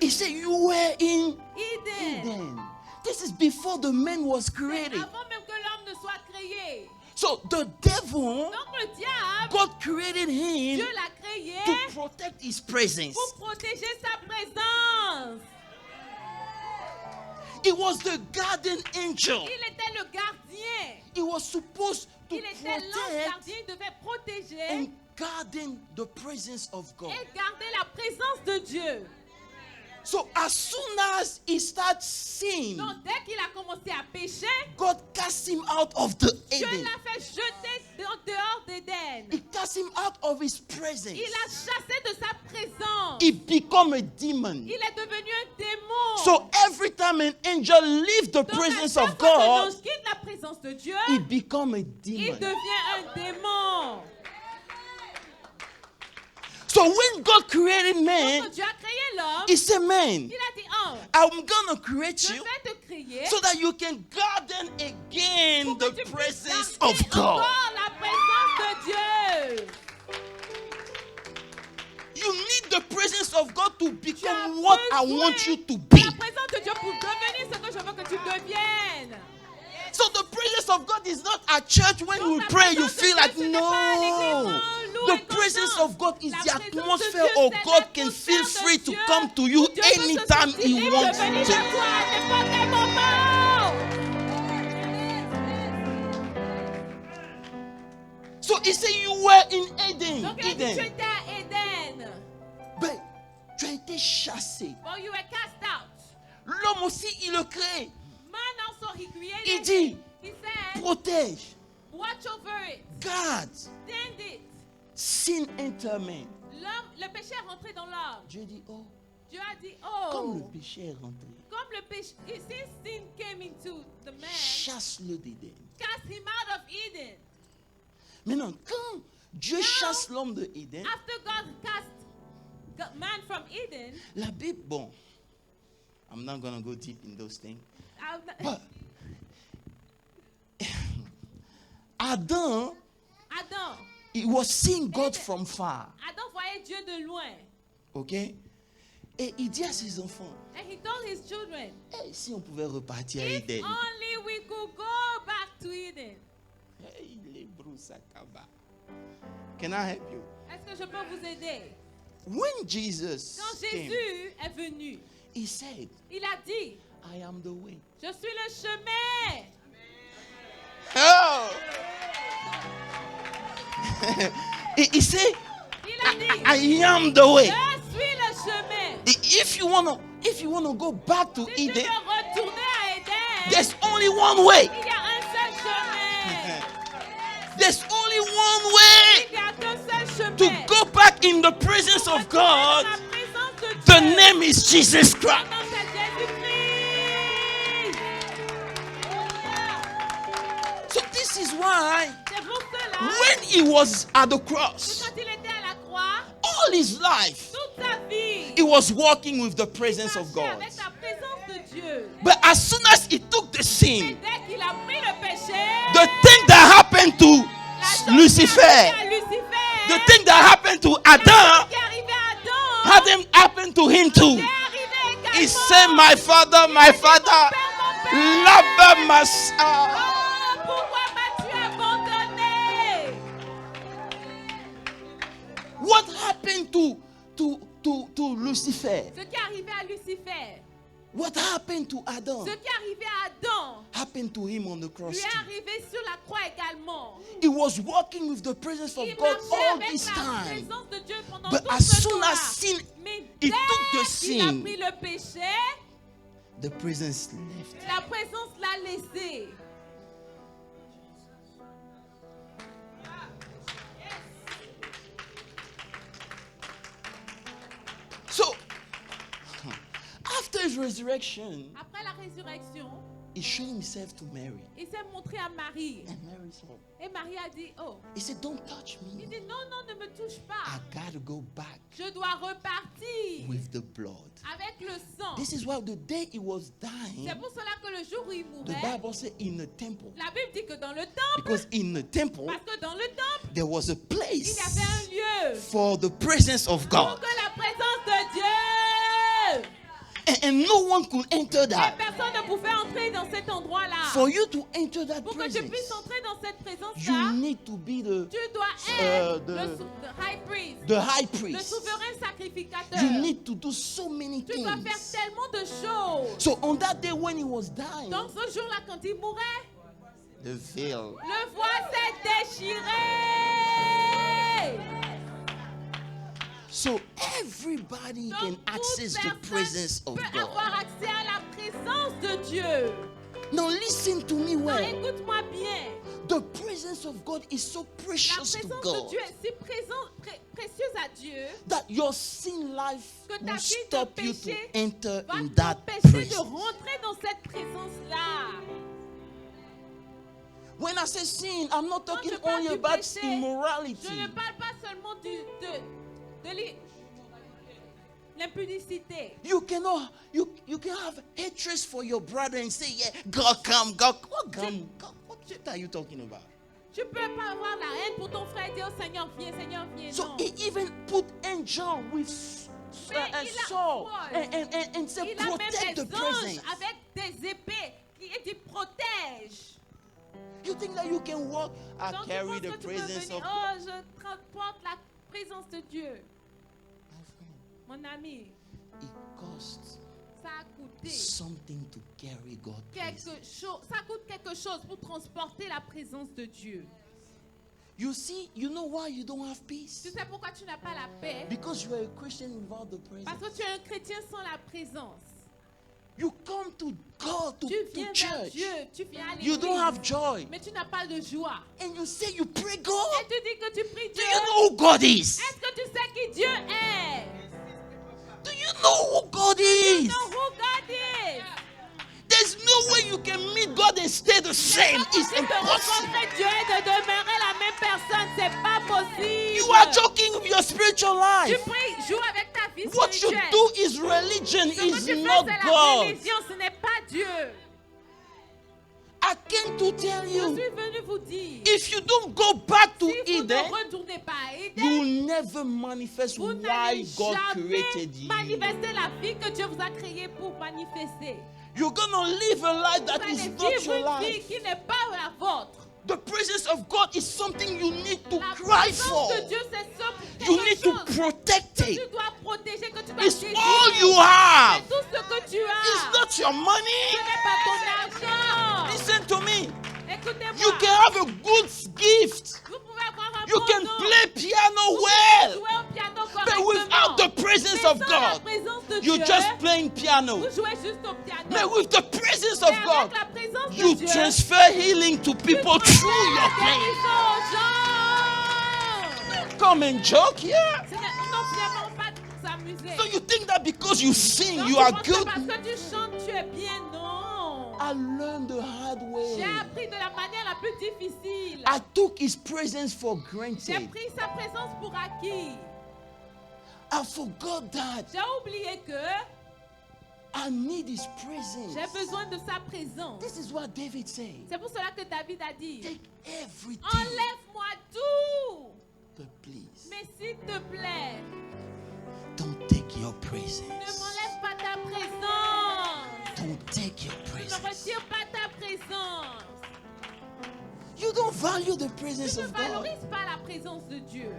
He said, you were in Eden. Eden. This is before the man was C'est created. avant même que l'homme ne soit créé. So the devil, Donc le diable, God created him Dieu l'a créé to protect his presence. pour protéger sa présence. It was the guardian angel. Il était le gardien. He was supposed to Il était l'ange protect gardien. Il devait protéger and guarding the presence of God. et garder la présence de Dieu. So as soon as he starts sin, Donc dès qu'il a commencé à pécher, God cast him out of the Dieu Eden. l'a fait jeter dehors d'Éden. He cast him out of his presence. Il l'a chassé de sa présence. He become a demon. Il est devenu un démon. So every time an angel leaves the Donc, presence à of chaque fois qu'un God, ange quitte la présence de Dieu, he become a il demon. devient un démon. So when God created man, Quand Dieu a créé l'homme, he said, man, il a dit, oh, I'm gonna create je you vais te créer so that you can garden again pour the que tu puisses presence garder of God. encore la présence de Dieu. You need the presence of God to Tu as become what I besoin want you to de be. la présence de Dieu pour devenir ce que je veux que tu deviennes. So the presence of God is not at church when Donc, we la pray, you présence de feel Dieu, like, ce n'est pas à l'église, no. loue The et presence chante. of God is La the présence de atmosphere Dieu, of c'est God can feel l'atmosphère de free to Dieu, come to you où Dieu peut se anytime sentir He libre wants de venir to. vers toi à n'importe quel moment. So he said you were in Eden. Donc il a dit, tu Eden. étais à Éden. Ben, tu as été chassé. But you were cast out. L'homme aussi, il le crée. Man also he created Il dit, He said, protège, watch over it, garde, stand it. sin enter man. L'homme, le péché est rentré dans l'homme. Dieu dit, oh, Dieu a dit, comme le oh, péché est rentré, comme le péché, since sin came into the man, chasse-le d'Éden. cast him out of Eden. Maintenant, quand Dieu chasse l'homme de Éden, After God cast man from Eden, la Bible, bon, I'm not going to go deep in those things, but Adam, Adam, he was seeing God from far, Adam voyait Dieu de loin. ok? Et il dit à ses enfants, And he told his children, hey, si on pouvait repartir à if Éden. only we could go back to Eden. Hey, les broussakaba. Can I help you? Est-ce que je peux vous aider? When Jesus Quand came, Jésus est venu, he said, il a dit, I am the way. je suis le chemin. Oh! he said, Il a dit, I am the way. je suis le chemin. If you wanna go back to Si tu veux Eden, retourner à Éden, there's only one way. il y a un seul chemin. There's only one way Il y a qu'un seul to chemin. go back in the presence Pour of retourner dans God. la présence de The Dieu. name is Jesus Son Christ. nom, c'est Jésus-Christ. So this is why C'est pour cela when he was at the que cross, quand il était à la croix, all his life, toute sa vie, he was walking with the presence of marchait God. avec la présence de Dieu. But as soon as he took the Et sin, dès qu'il a pris le péché, the thing that happened to la chose qui est Lucifer, arrivée à Lucifer, the thing that happened to Adam, qui est arrivé à Adam, hadn't happened to him too. est arrivé également. He said, my father, love my son. Oh, pourquoi m'as-tu abandonné? What happened to Lucifer? Ce qui est arrivé à Lucifer, What happened to Adam? ce qui est arrivé à Adam, Happened to him on the cross lui est too. arrivé sur la croix également. He was walking with the presence of Il God marchait all avec this la time. présence de Dieu pendant But tout as ce soon temps-là. as sin, Mais he dès took the qu'il a sin, pris le péché, the presence left. la présence l'a laissé. So, after his resurrection, Après la résurrection, he showed himself to Mary. il s'est montré à Marie. And Mary said, Et Marie a dit, oh, he said, don't touch il me. dit, non, non, ne me touche I pas. got to go back Je dois repartir with the blood. avec le sang. This is why the day he was dying, C'est pour cela que le jour où il the mourait, Bible said in the temple. la Bible dit que dans le temple, Because in the temple, parce que dans le temple, there was a il y place avait un lieu for the presence of pour God. que la présence de Dieu. And no one could enter Et that. personne ne pouvait entrer dans cet endroit-là. For you to enter that Pour que tu puisses presence, entrer dans cette you présence-là, need to be the tu dois être the le high priest, high le priest. souverain sacrificateur. You need to do so many Tu dois faire things. tellement de choses. So on that day when he was dying, Donc ce jour-là, quand il mourait, the veil, le voile s'est déchiré. So everybody Donc, can toute access the personne presence of peut God. avoir accès à la présence de Dieu. Now listen to me Non, well. écoute-moi bien. The presence of God is so La precious to présence de God Dieu est si précieuse à Dieu that your sin life que ta will vie de stop you to péché enter va in that t'empêcher de presence. rentrer dans cette présence-là. When I say sin, I'm not Quand talking je parle only du about péché, immorality. Je ne parle pas seulement de l'impudicité. You can have hatred for your brother and say, yeah, God come, God, what come? God, what are you talking about? Tu peux pas avoir la haine pour ton frère et dire, oh, Seigneur, viens. So Non. he even put angel with Mais il a- Saul Paul, and said, Il a même protect the des anges presence. avec des épées qui dit protège. You think that you can walk? I Donc tu carry penses the que tu peux presence venir, of God. oh, je transporte la présence de Dieu. Mon ami, It costs ça a coûté something to carry God's presence. quelque chose. Ça coûte quelque chose pour transporter la présence de Dieu. You see, you know why you don't have peace? Tu sais pourquoi tu n'as pas la paix? Because you are a Christian without the Parce presence. que tu es un chrétien sans la présence. You come to God, Tu to viens vers church. Dieu, tu viens à You don't l'église, have joy. mais tu n'as pas de joie. And you say you pray Et God. tu dis que tu pries Do Dieu. you know who God is? Est-ce que tu sais qui Dieu est? Do you know who God You is? know who God is. There's no way you can meet God and stay the same. It's Tu peux impossible. rencontrer Dieu et de demeurer la même personne, c'est pas possible. You are joking with your spiritual Tu life. pries, joue avec ta vie What you spirituelle. do is religion, Ce que is tu fais, not c'est la God. religion, ce n'est pas Dieu. I came to tell Je you, suis venu vous dire, if you don't go back to si vous ne Eden, retournez pas à you Éden, will never manifest vous why n'allez God jamais created you. manifester la vie que Dieu vous a créée pour manifester. You're gonna live a life Vous that allez is not vivre your une vie life. qui n'est pas la vôtre. The presence of God is something you need to La cry présence for. de Dieu, c'est ça pour You quelque need to chose protect que it. tu dois protéger, que tu dois It's désirer. all you have. C'est tout ce que tu It's as. not your Ce money. n'est pas ton argent. Listen to me. Écoutez-moi. You can have a good gift. Vous pouvez avoir un You bon can don. play piano Vous pouvez well. jouer au piano But correctement. without the presence Mais of sans la God, présence de you're Dieu, just playing piano. vous jouez juste au piano. But with the presence of Mais God, avec la présence you de Dieu, transfer healing to tu people transfères through la your playing. guérison aux gens. Come and joke here. Ce n'est non, vraiment pas pour s'amuser. So you think that because you sing, Donc, you tu are penses que good? parce que tu chantes, tu es bien, non. I learned the hard J'ai way. appris de la manière la plus difficile. I took his presence for J'ai granted. pris sa présence pour acquis. I forgot that J'ai oublié que I need his j'ai presence. besoin de sa présence. This is what David said. C'est pour cela que David a dit, Take everything, enlève-moi tout. but please Mais s'il te plaît, don't take your ne presence. m'enlève pas ta présence. Don't take your Ne presence. retire pas ta présence. You don't value the Tu presence ne of God. valorises pas la présence de Dieu.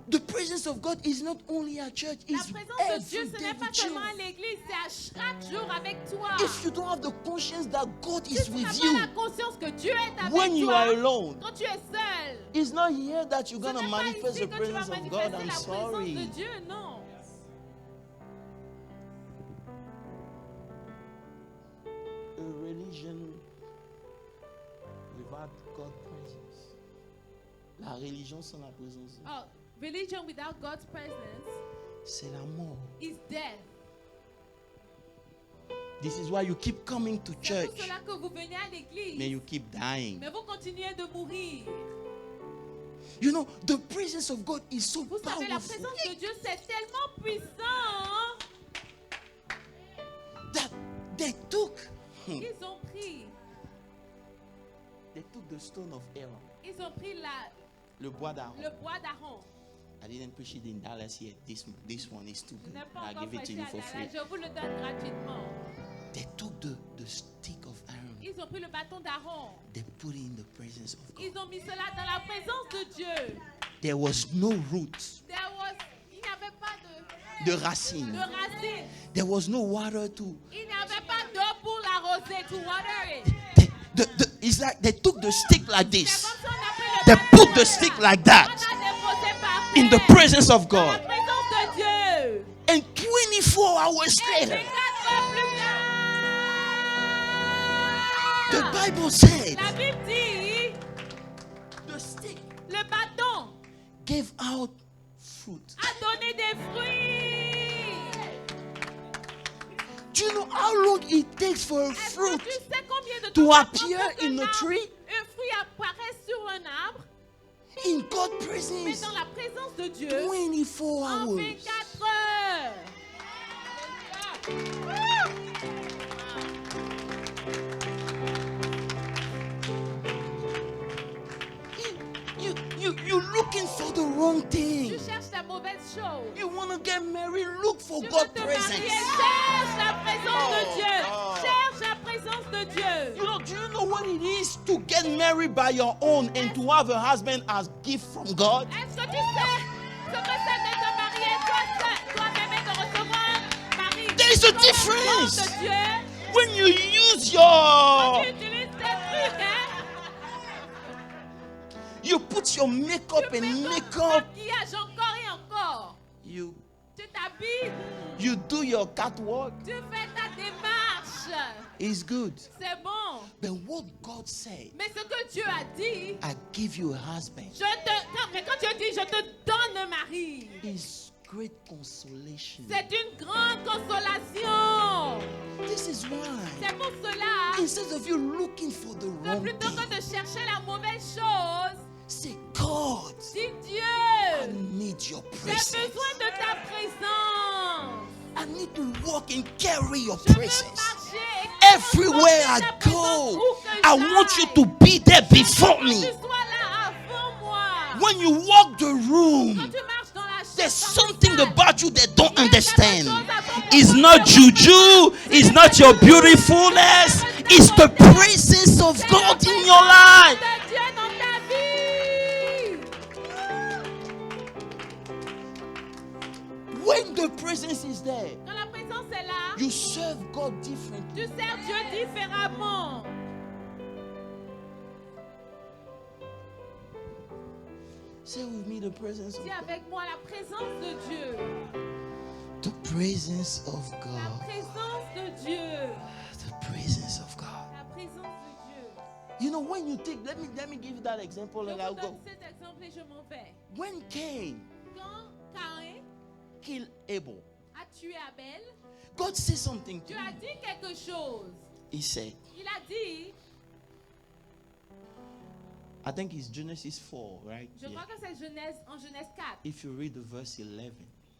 The presence of God is not only at church, La it's présence de Dieu, every ce day n'est pas with you. seulement à l'église, c'est à chaque jour avec toi. If you don't have the conscience that God Si is tu n'as with pas you la conscience que Dieu est avec when you are toi, alone, quand tu es seul, it's not here that you're ce going to n'est pas manifest ici the que tu vas presence of manifester God. la I'm présence de sorry. Dieu, non. A religion without God's presence. La religion sans la présence, Oh, religion without God's presence c'est la mort. is death. This is why you keep coming to C'est pour church, cela que vous venez à l'église, but you keep dying. mais vous continuez de mourir. You know, the presence of God is so Vous savez, la powerful présence de Dieu, c'est tellement puissant. that they took Ils ont pris the stone of Aaron, Ils ont pris le bois d'Aaron. le bois d'Aaron. I didn't push it in Dallas yet. This one is too Je good. n'ai pas I encore give it to prêché you à for free. Dallas. Je vous le donne gratuitement. They took the stick of Aaron. Ils ont pris le bâton d'Aaron. They put it in the presence of God. Ils ont mis cela dans la présence de Dieu. There was no root, Il n'y avait pas de de racine. racine. There was no water to. Il n'y avait pas d'eau pour l'arroser, to water it. It's like they took the stick like C'est this. comme si on a pris le They bâton put the comme stick ça. like On that a déposé par in the terre. presence of Dans la God. présence 24 hours Et later, 24 heures plus the tard, Bible said la Bible dit, the stick le bâton gave out fruit. a donné des fruits. Do you know how long it takes for a Est-ce que fruit tu sais combien de to temps ça appear prend pour in qu'un a arbre- tree? un fruit apparaît sur un arbre, In God's mais presence? dans la présence de Dieu 24 en hours. 24 heures. You're looking for the wrong Tu thing. cherches la mauvaise chose. You want to get married, look for Tu veux God's te marier, presence. cherche la présence de Oh, Dieu. oh. Cherche la présence de Dieu. Do you know what it is to get married by your own and to have a husband as gift from God? Est-ce que tu sais ce que c'est de te marier toi-même et de recevoir un mari? There is a comme un difference. don de Dieu. When you use Quand your, tu utilises tes trucs, hein, you put your makeup tu and mets ton makeup, maquillage encore et encore. you Tu t'habilles, do your catwalk. tu fais ta démarche. It's good. C'est bon. But what God said, Mais ce que Dieu a dit, I give you a husband, mais quand Dieu dit je te donne un mari, is great consolation. c'est une grande consolation. This is why, C'est pour cela instead of you looking for the que wrong plutôt que thing, de chercher la mauvaise chose, say, God, dis I Dieu, need your j'ai presence. besoin de ta présence. I need to walk and carry your Je veux presence. marcher et Everywhere transporter I ta présence go, où que I want you j'aille. to be there before Que me. tu sois là avant moi. When you walk the Quand room, tu marches dans la chambre, there's dans something la salle, about you they don't il y a understand. quelque chose à ton It's propos not que juju, it's not your beautifulness, it's the presence of God in your life. de Dieu dans ta vie. When the presence is there, Quand la présence est là, you serve God differently. tu sers Dieu différemment. Say with me the presence of Dis God. avec moi la présence de Dieu. The presence of La God. présence de Dieu. The presence of God. La présence de Dieu. You know, when you take, let me give you that example Je and I'll vous go. donne cet exemple et je m'en vais. When Cain Quand Caïn killed Abel, a tué Abel, God said something to Dieu him. a dit quelque chose. He said, Il a dit, I think it's Genesis 4, right? je crois que c'est Genèse, en Genèse 4, If you read the verse 11,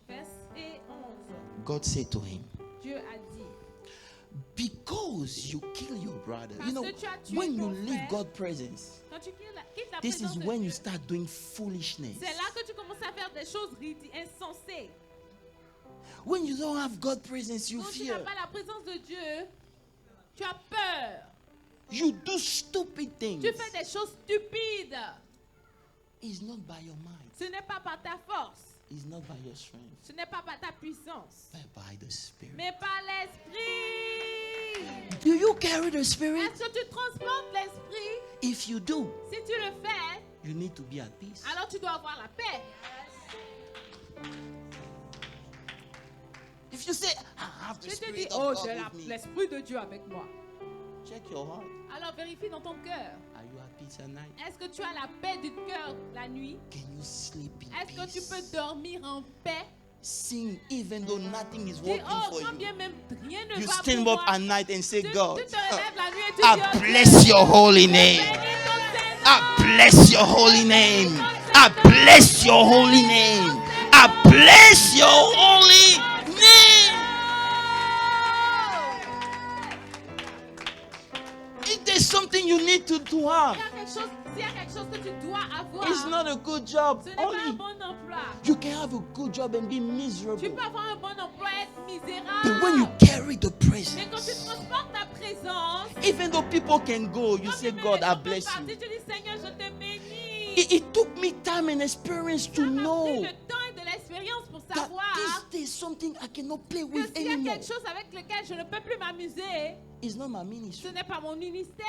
verset 11. God said to him, Dieu a dit, because you kill your brother, you know, Parce que tu as tué when you ton leave frère, God's presence, quand tu quittes la this présence is de when Dieu, you start doing foolishness. c'est là que tu commences à faire des choses insensées. When you don't have God's presence, you Quand tu fear. n'as pas la présence de Dieu, tu as peur. You do stupid things. Tu fais des choses stupides. It's not by your mind. Ce n'est pas par ta force. It's not by your strength, Ce n'est pas par ta puissance. but by the Spirit. Mais par l'esprit. Do you carry the Spirit? Est-ce que tu transportes l'esprit? If you do, Si tu le fais, you need to be at peace. alors tu dois avoir la paix. If you say, I have the Je te dis, Spirit oh, of God j'ai with me, l'esprit de Dieu avec moi. check your heart. Alors vérifie dans ton cœur. Are you at peace at night? Est-ce que tu as la paix du cœur la nuit? Can you sleep in Est-ce que tu peace? peux dormir en paix? Sing even though nothing is Dis, working oh, for quand you. bien même rien ne You va stand pour up moi. at night and say, Tu God, te relèves la nuit et tu I dis, oh, bless Dieu, your holy je name. bénis ton Saint-Nom. I bless your holy name. I bless your holy name. I bless your holy name. If there's something you need to have, S'il y a quelque chose que tu dois avoir, it's not a good job. ce n'est pas un Only bon emploi. you can have a good job and be Tu miserable. peux avoir un bon emploi et être But when you misérable. carry the Mais quand tu presence, transportes ta présence, even though people can go, you quand say, tu God, mets I les bless gens partis, you. tu dis, Seigneur, je te bénis. It took me time and experience to Ça m'a pris know le temps et de l'expérience pour that savoir this is something I cannot play que with s'il y a anymore. quelque chose avec lequel je ne peux plus m'amuser, It's not my ce ministry. n'est pas mon ministère.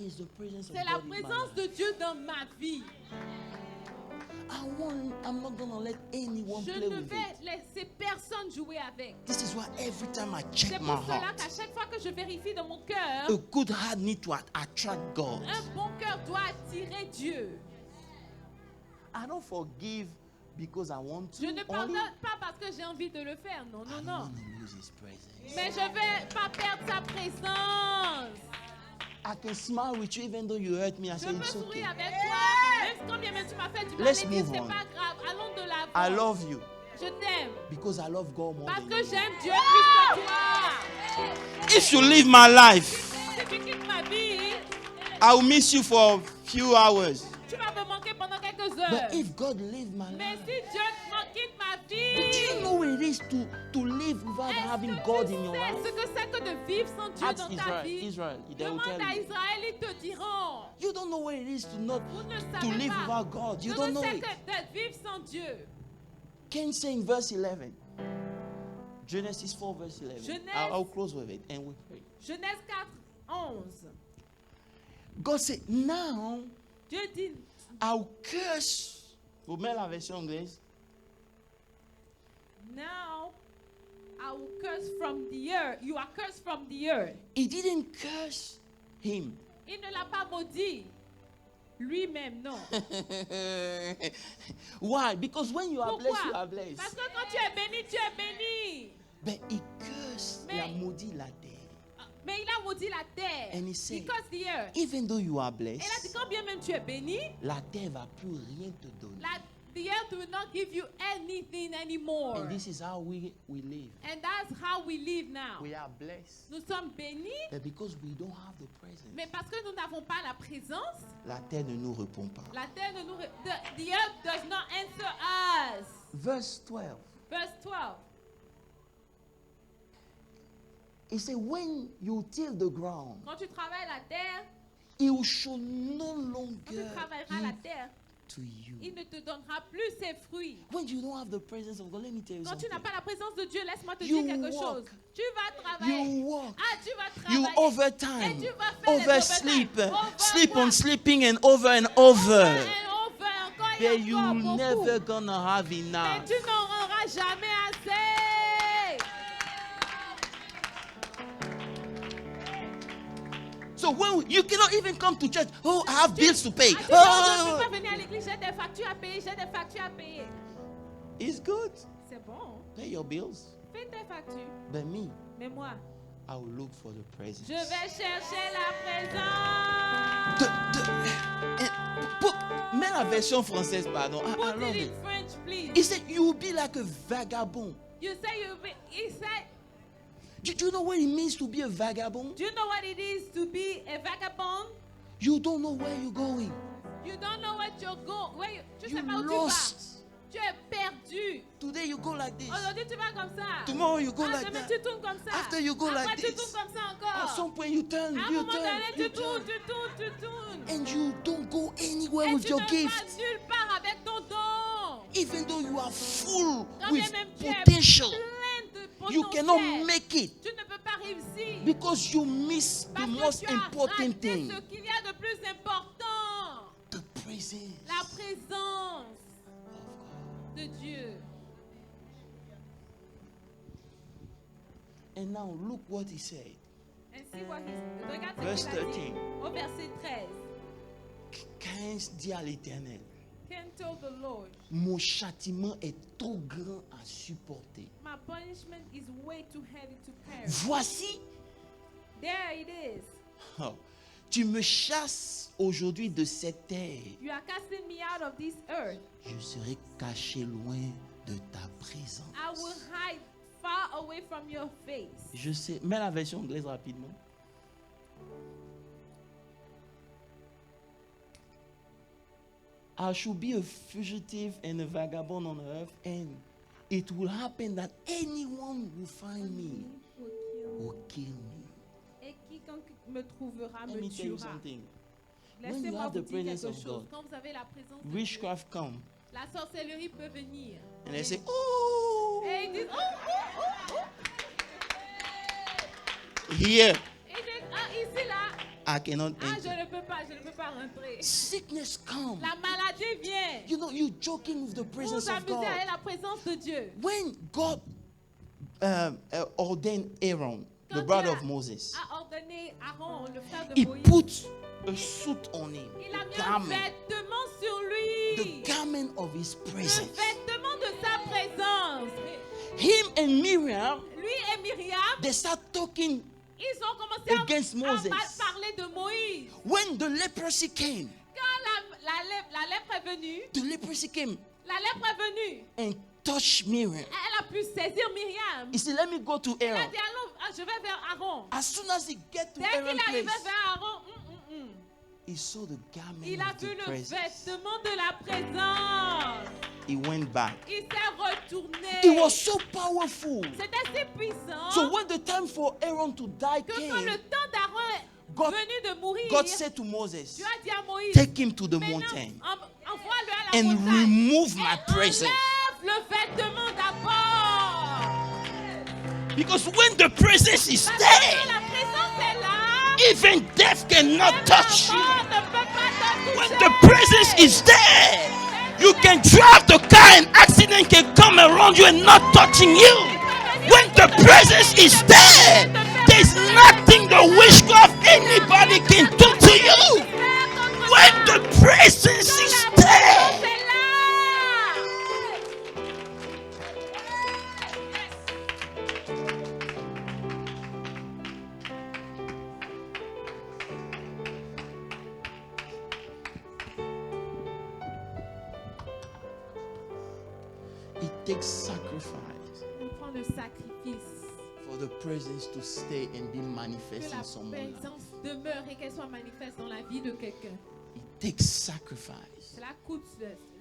It's the presence of C'est la God in my présence life. de Dieu dans ma vie. I'm not gonna let anyone Je play ne with vais it. laisser personne jouer avec. This is why every time I C'est check pour my cela heart, qu'à chaque fois que je vérifie dans mon cœur, a good heart need to attract God. un bon cœur doit attirer Dieu. I don't forgive because I want to. Je ne only pardonne pas parce que j'ai envie de le faire. Non, I non, don't non. want to lose His presence. Mais je ne vais pas perdre sa présence. I can smile with you even though you hurt me. I Je say peux it's okay. sourire avec toi. Même combien même tu m'as fait du mal, Let's et dire move c'est on. pas grave. Allons de l'avant. I love you Je t'aime. because I love God more Parce than que you. j'aime Dieu plus que toi. If you leave my life, Si tu quittes ma vie, I will miss you for a few hours. tu vas me manquer pendant quelques heures. But if God leave my Mais life, si Dieu m'en quitte ma do you vie, know what it is to live without having est-ce God que in tu your sais life? ce que c'est que de vivre sans Dieu Ask dans ta Israel. vie? Israel, they will Demande tell à you. Israël, ils te diront. You don't know what it is to not Vous ne to savez live pas. without God. You Je don't ne know sais it. que de vivre sans Dieu. Cain say in verse 11. Genesis 4 verse 11. Genèse- I'll close with it and we pray. Genèse 4, 11. God said, now Dieu dit, I'll curse. Vous mettez la version anglaise. now I will curse from the earth. You are cursed from the earth. He didn't curse him. Il ne l'a pas maudit. Lui-même, non. Why? Because when you are blessed, you Pourquoi? are blessed. Parce que quand tu es béni, tu es béni. But he cursed, il a maudit la terre. Mais il a maudit la terre. And he said, He cursed the earth. even though you are Et là, dit, blessed, quand bien même tu es béni, la terre va plus rien te donner. the earth will not give you anything anymore. And this is how we live. And that's how we live now. We are blessed. Nous sommes bénis, But because we don't have the presence, mais parce que nous n'avons pas la présence, la terre ne nous répond pas. la terre ne nous... The earth does not answer us. Verse 12. Verse 12. He said, when you till the ground, Quand tu travailles la terre, it shall no quand tu longer travailleras la give terre, to you. il ne te donnera plus ses fruits. When you don't have the presence of God, let me tell you Quand tu something. n'as pas la présence de Dieu, laisse-moi te You dire quelque walk. chose. Tu vas travailler. You walk. Ah, tu vas You travailler. overtime, Et tu vas faire les oversleep, overtime. sleep on Overwork. sleeping and over and over. Over, encore et But you encore, beaucoup. never gonna have Mais enough. tu n'en auras jamais assez. So when you cannot even come to church, oh, I have bills to pay. Ah, tu dis, oh, je ne Oh, peux pas venir à l'église, j'ai des factures à payer, j'ai des factures à payer. it's good. C'est bon, Pay your bills. fais tes factures. But me, Mais moi, I will look for the presence. je vais chercher la présence. Mets la version française, pardon. I Put love it it. in French, please. He said, you will be like a vagabond. You say you be, he said, Do you know what it means to be a vagabond? do you know what it is to be a vagabond? You don't know where you're going. You don't know what you're going. Where tu sais You pas où tu vas. lost. Tu es perdu. Today you go like this. Aujourd'hui, tu vas comme ça. Tomorrow you go Ah, like demain, that. tu tournes comme ça. After you go Après, like tu this. tournes comme ça At encore. some point you turn, À un you moment turn, donné, you tu tournes, turn. tu tournes, tu tournes. And you don't go anywhere Et with tu your ne gift. vas nulle part avec ton don. Even though you are full Quand with bien même tu es potential, plein de you potentiel, cannot make it tu ne peux pas réussir. because you miss the Parce que most tu as important raté thing. ce qu'il y a de plus important. The presence La présence of God. de Dieu. And now look what he said. Ainsi, regarde Verse ce qu'il a dit 13. au verset 13. Caïn dit à l'Éternel, Cain told the Lord, mon châtiment est trop grand à supporter. my punishment is way too heavy to carry. Voici, There it is. oh, tu me chasses aujourd'hui de cette terre. You are casting me out of this earth. Je serai caché loin de ta présence. I will hide far away from your face. Je sais, mets la version anglaise rapidement. I should be a fugitive and a vagabond on earth, and it will happen that anyone who find me will kill me. Et quiconque me trouvera Let me me tell you tuera. something. When you Laissez-moi have vous the dire presence quelque of chose. God, Quand vous avez la présence de Dieu, witchcraft come la sorcellerie peut venir. and they say, "Oh, Et ils disent, oh. here." Ils disent, ah, ici, là. I cannot Ah, enter. je ne peux pas rentrer. Sickness comes. La maladie vient. You know, you joking with the Vous presence vous of amusez God. avec la présence de Dieu. When God ordained Aaron, the Quand brother Dieu of Moses, a ordonné Aaron, le frère de he Moïse, put a suit on him, il a a mis un garment, vêtement sur lui. the garment of his Le presence. vêtement de sa présence. Him and Miriam, Lui et Myriam, they start talking. ils ont commencé Against à Moses. mal parler de Moïse. When the leprosy came, Quand la lèpre est venue, the leprosy came la lèpre est venue. and touched Miriam. Elle a pu saisir Myriam. He said, let me go to Elle a Aaron. dit, allons, je vais vers Aaron. As soon as he get to Dès qu'il Aaron's arrivait place, vers Aaron, he saw the garment il a of vu the le presence. vêtement de la présence. He went back. Il s'est retourné. It was so powerful. C'était si puissant So when the time for Aaron to die que quand came, le temps d'Aaron est God- venu de mourir, God said to Moses, Dieu a dit à Moïse, take him to the maintenant, mountain envoie-le à la and montagne remove my et presence. enlève le vêtement d'abord. Because when the presence is Parce que there, quand la présence est là, even death cannot même touch la you. mort ne peut pas te When toucher. the presence is there, you can drive the car and accident can come around you and not touching you. When the presence is there, there's nothing the witchcraft anybody can do to you. When the presence is there. C'est là. It takes sacrifice On prend le sacrifice. for the presence to stay and be Que manifest la in someone's life. présence demeure et qu'elle soit manifeste dans la vie de quelqu'un. It takes sacrifice Cela coûte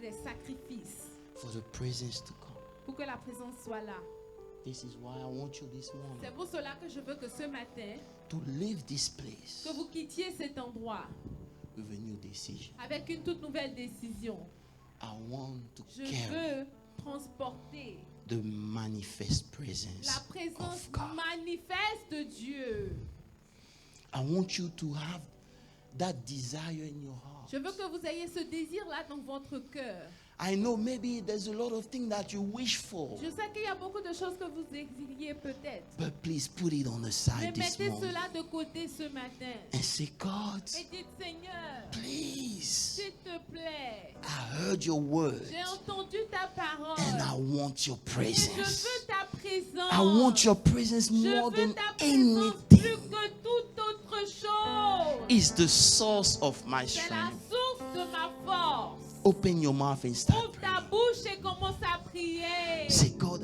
des sacrifices for the presence to come. pour que la présence soit là. This is why I want you this C'est morning pour cela que je veux que ce matin, to leave this place que vous quittiez cet endroit with a new decision. avec une toute nouvelle décision. I want to Je carry veux transporter the manifest la presence présence of God. manifeste de Dieu. I want you to have that desire in your heart. Je veux que vous ayez ce désir-là dans votre cœur. I know maybe there's a lot of things that you wish for, Je sais qu'il y a beaucoup de choses que vous désiriez peut-être. but please put it on the Mais side this mettez morning cela de côté ce matin. and say, God, Et dites, Seigneur, please, s'il te plaît, I heard your word j'ai entendu ta parole. and I want your Et je presence. veux ta présence. I want your presence more Je veux than ta présence plus anything. que toute autre chose. It's the source of my C'est la strength. source de ma force. Open your mouth and start Ouvre ta praying. bouche et commence à prier. Say, God,